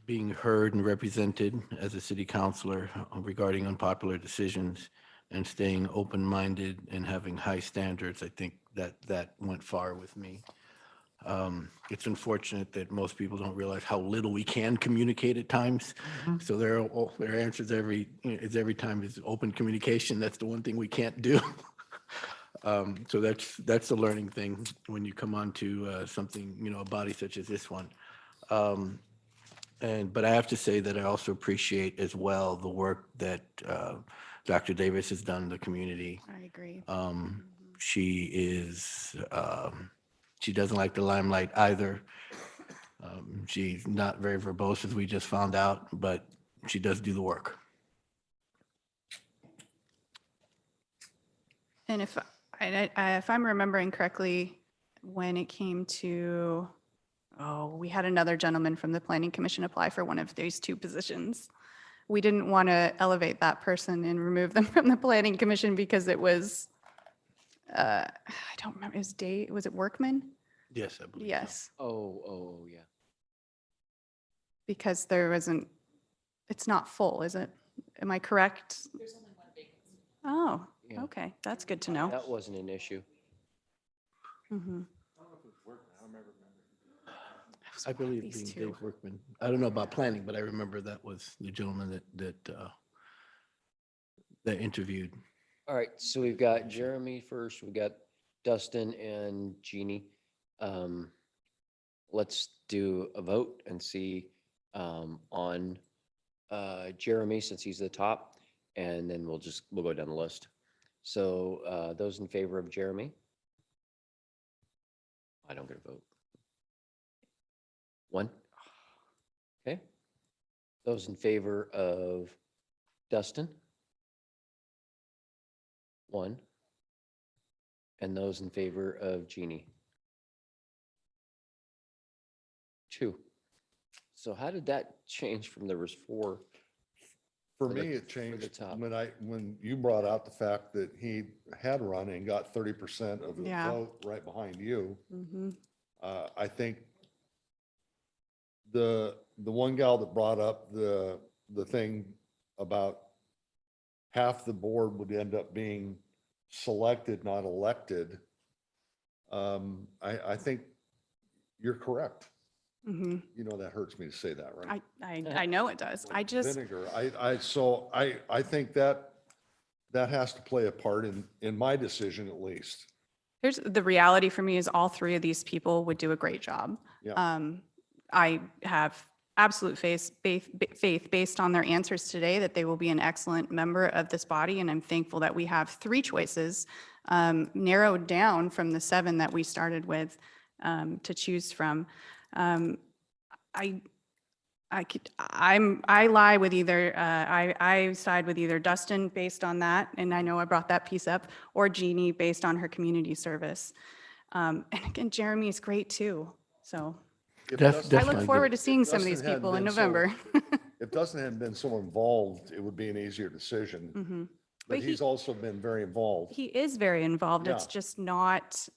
being heard and represented as a city councilor regarding unpopular decisions and staying open-minded and having high standards. I think that went far with me. It's unfortunate that most people don't realize how little we can communicate at times. So their answers every time is open communication. That's the one thing we can't do. So that's a learning thing when you come on to something, a body such as this one. But I have to say that I also appreciate as well the work that Dr. Davis has done in the community. I agree. She is, she doesn't like the limelight either. She's not very verbose, as we just found out, but she does do the work. And if I'm remembering correctly, when it came to, we had another gentleman from the Planning Commission apply for one of these two positions. We didn't want to elevate that person and remove them from the Planning Commission because it was, I don't remember, was it Workman? Yes, I believe. Yes, Oh, yeah. because there wasn't, it's not full, is it? Am I correct? There's only one vacancy. Oh, Yeah. okay, that's good to know. That wasn't an issue. Mhm. I believe being Dave Workman. I don't know about planning, but I remember that was the gentleman that interviewed. All right, so we've got Jeremy first, we've got Dustin and Jeannie. Let's do a vote and see on Jeremy, since he's the top, and then we'll go down the list. So those in favor of Jeremy? I don't get a vote. One? Okay. Those in favor of Dustin? One. And those in favor of Jeannie? Two. So how did that change from there was four? For For the- me, it the changed top. when you brought out the fact that he had run and got 30% of the Yeah. vote right behind you. Mhm. I think the one gal that brought up the thing about half the board would end up being selected, not elected. I think you're correct. Mhm. You know, that hurts me to say that, right? I know it does. I just, Vinegar. I think that has to play a part in my decision at least. here's the reality for me is all three of these people would do a great job. Yeah. I have absolute faith based on their answers today that they will be an excellent member of this body. And I'm thankful that we have three choices narrowed down from the 7 that we started with to choose from. I lie with either, I side with either Dustin based on that, and I know I brought that piece up, or Jeannie based on her community service. And again, Jeremy is great too, so If Def- Dustin- I look Definitely. forward to seeing some of Dustin these hadn't people in been so- November. If Dustin hadn't been so involved, it would be an easier decision. Mhm. But But he's also been very involved. He is very involved. It's Yeah. just not,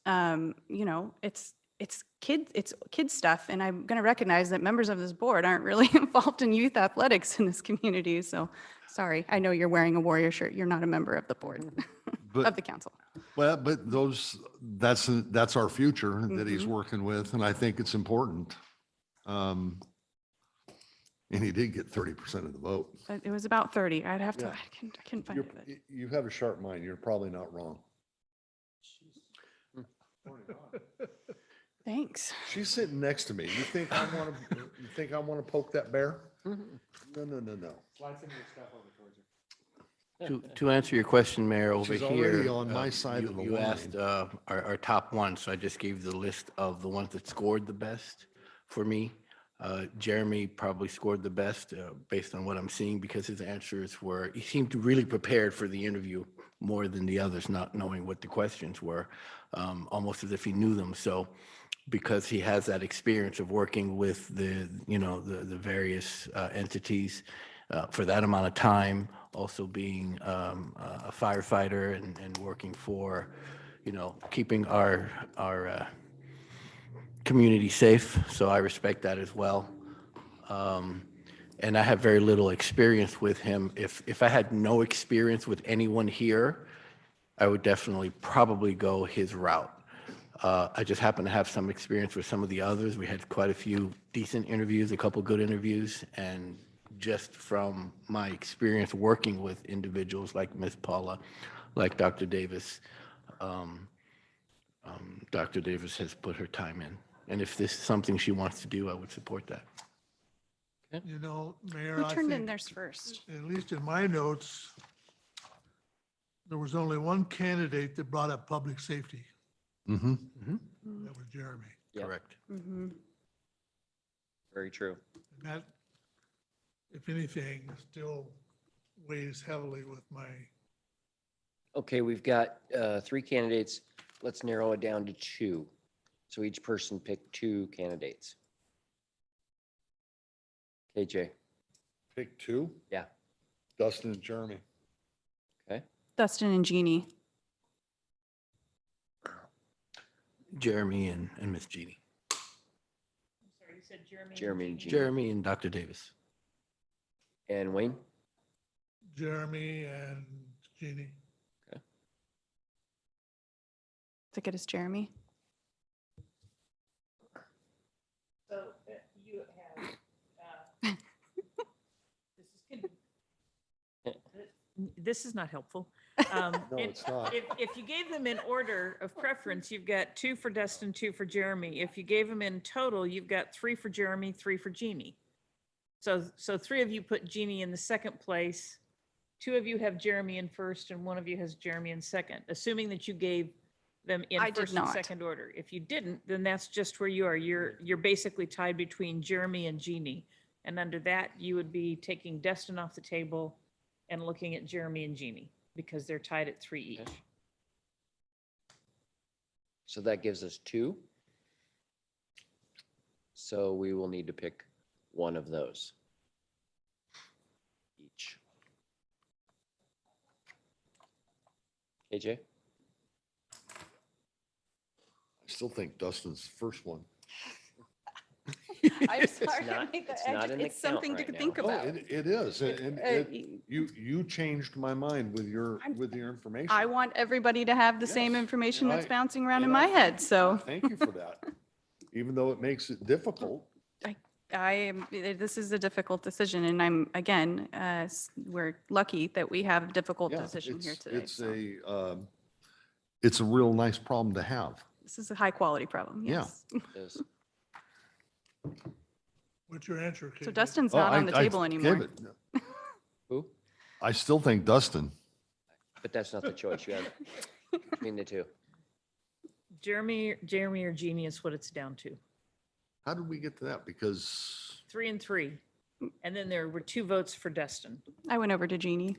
it's kid stuff. And I'm going to recognize that members of this board aren't really involved in youth athletics in this community. So sorry, I know you're wearing a Warrior shirt. You're not a member of the board, But- of the council. Well, but that's our future that he's Mhm. working with, and I think it's important. And he did get 30% of the vote. But it was about 30. I'd have to, Yeah. I couldn't find it. You have a sharp mind. You're probably not wrong. Thanks. She's sitting next to me. You think I want to poke that bear? No. Slide some of your stuff over towards her. To answer your question, Mayor, over She's here. already on my side of the You asked our top one, so I just gave you the list of the ones that scored the best for me. Jeremy probably scored the best based on what I'm seeing because his answers were, he seemed really prepared for the interview more than the others, not knowing what the questions were, almost as if he knew them. So because he has that experience of working with the various entities for that amount of time, also being a firefighter and working for, keeping our community safe. So I respect that as well. And I have very little experience with him. If I had no experience with anyone here, I would definitely probably go his route. I just happen to have some experience with some of the others. We had quite a few decent interviews, a couple good interviews, and just from my experience working with individuals like Ms. Paula, like Dr. Davis, Dr. Davis has put her time in. And if this is something she wants to do, I would support that. You know, Mayor, Who I turned in think, theirs first? at least in my notes, there was only one candidate that brought up public safety. Mm-hmm. That was Jeremy. Yep. Correct. Mhm. Very true. And that, if anything, still weighs heavily with my, Okay, we've got 3 candidates. Let's narrow it down to 2. So each person pick 2 candidates. KJ, Pick 2, yeah, Dustin and Jeremy. okay. Dustin and Jeannie. Jeremy and Miss Jeannie. Sorry, you said Jeremy. Jeremy and Jeannie. Jeremy and Dr. Davis. And Wayne? Jeremy and Jeannie. Ticket is Jeremy. So you have, this is not helpful. No, it's not. If you gave them in order of preference, you've got 2 for Dustin, 2 for Jeremy. If you gave them in total, you've got 3 for Jeremy, 3 for Jeannie. So 3 of you put Jeannie in the second place. 2 of you have Jeremy in first and 1 of you has Jeremy in second, assuming that you gave them in I did first and not. second order. If you didn't, then that's just where you are. You're basically tied between Jeremy and Jeannie. And under that, you would be taking Dustin off the table and looking at Jeremy and Jeannie because they're tied at 3 each. So that gives us 2. So we will need to pick one of those each. KJ? I still think Dustin's the first one. I'm sorry. not- I made that- it's I not just- in the It's something count to right think now. Oh, about. it is. And Uh, you changed my mind with your information. I want everybody to have the same Yes, information and that's I- bouncing around in and my I head, so Thank you for that. Even though it makes it difficult. this is a difficult decision, and I'm, again, we're lucky that we have a difficult Yeah, decision here today. It's so. it's a real nice problem to have. This is a high-quality problem, Yeah. yes. Is- What's your answer, So KJ? Dustin's Oh, not on the table gave anymore. it. Who? I still think Dustin. But that's not the choice. You have between the 2. Jeremy or Jeannie is what it's down to. How did we get to that? Because 3 and 3. And then there were 2 votes for Dustin. I went over to Jeannie.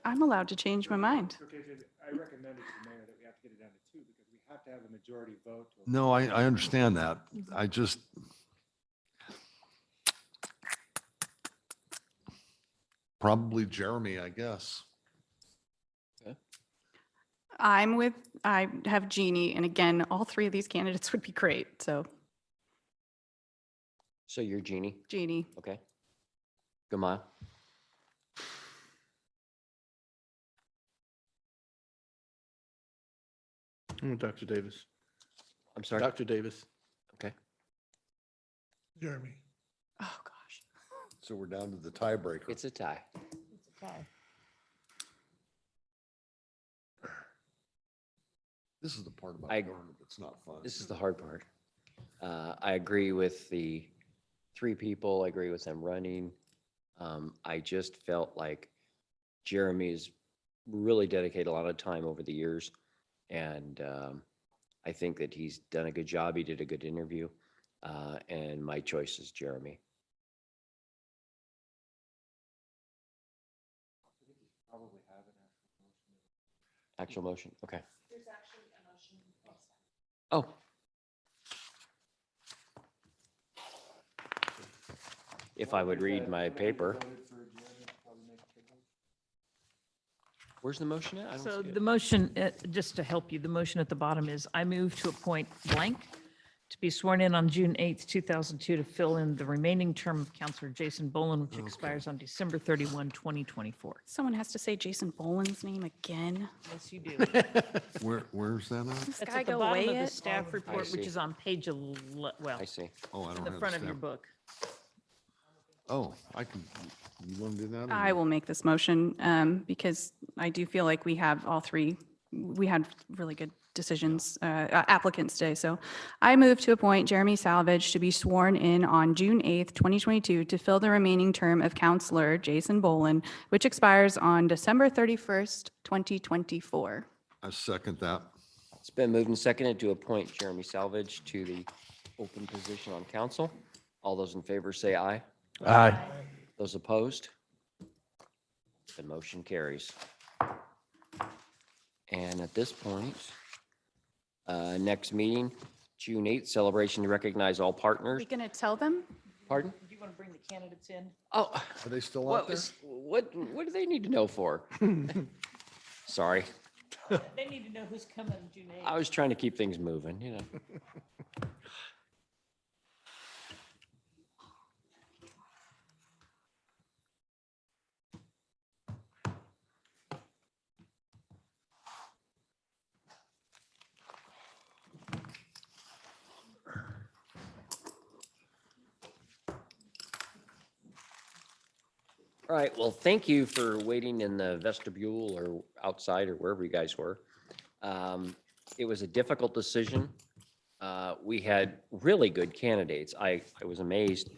I'm allowed to change my mind. Okay, I recommended to the mayor that we have to get it down to 2 because we have to have a majority vote. to- no, I understand that. I just. Probably Jeremy, I guess. I have Jeannie, and again, all 3 of these candidates would be great, so So you're Jeannie, Jeannie. okay? Gamal? Dr. Davis. I'm sorry? Dr. Davis. Okay. Jeremy. Oh, gosh. So we're down to the tiebreaker. It's a tie. This is the part about I- government that's not fun. This is the hard part. I agree with the 3 people. I agree with them running. I just felt like Jeremy's really dedicated a lot of time over the years. And I think that he's done a good job. He did a good interview. And my choice is Jeremy. Probably have an Actual motion, okay. There's actually a motion. Oh. If I would read my paper. Where's the motion at? I So don't see the it. motion, just to help you, the motion at the bottom is I move to appoint blank to be sworn in on June 8th, 2002 to fill in the remaining term of Counselor Jason Boland, which expires on December 31, 2024. Someone has to say Jason Boland's name again. Yes, you do. Where's that at? This That's guy at the go bottom away of the it? staff report, which see. is on page, well, I see. Oh, I in don't the have front of your stamp. book. Oh, I can, you want to do that? I will make this motion because I do feel like we have all 3 we had really good decisions, applicants today. So I move to appoint Jeremy Salvage to be sworn in on June 8th, 2022 to fill the remaining term of Counselor Jason Bolin, which expires on December 31st, 2024. I second that. It's been moved and seconded to appoint Jeremy Salvage to the open position on council. All those in favor say aye. Aye. Those opposed? The motion carries. And at this point, next meeting, June 8th, celebration to recognize all Are partners. we going to tell them? Pardon? Do you want to bring the candidates in? Oh, Are they still out what there? was, what do they need to know for? Sorry, They need to know who's coming June 8th. I was trying to keep things moving, you know. All right, well, thank you for waiting in the vestibule or outside or wherever you guys were. It was a difficult decision. We had really good candidates. I was amazed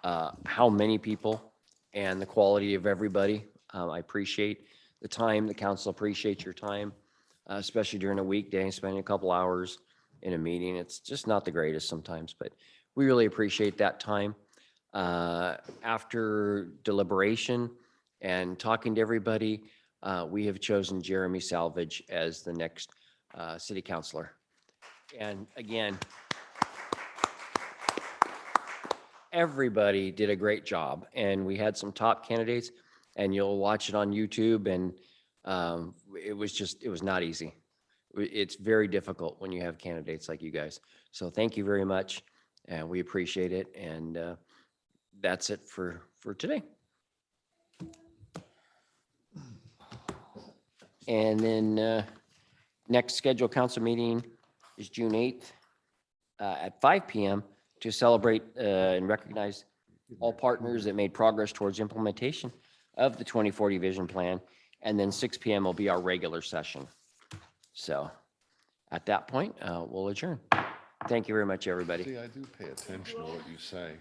how many people and the quality of everybody. I appreciate the time. The council appreciates your time, especially during a weekday, spending a couple hours in a meeting. It's just not the greatest sometimes, but we really appreciate that time. After deliberation and talking to everybody, we have chosen Jeremy Salvage as the next city councilor. And again, everybody did a great job, and we had some top candidates, and you'll watch it on YouTube, and it was not easy. It's very difficult when you have candidates like you guys. So thank you very much, and we appreciate it. And that's it for today. And then next scheduled council meeting is June 8th at 5 p.m. to celebrate and recognize all partners that made progress towards implementation of the 2040 vision plan. And then 6 p.m. will be our regular session. So at that point, we'll adjourn. Thank you very much, everybody. See, I do pay attention to what you say.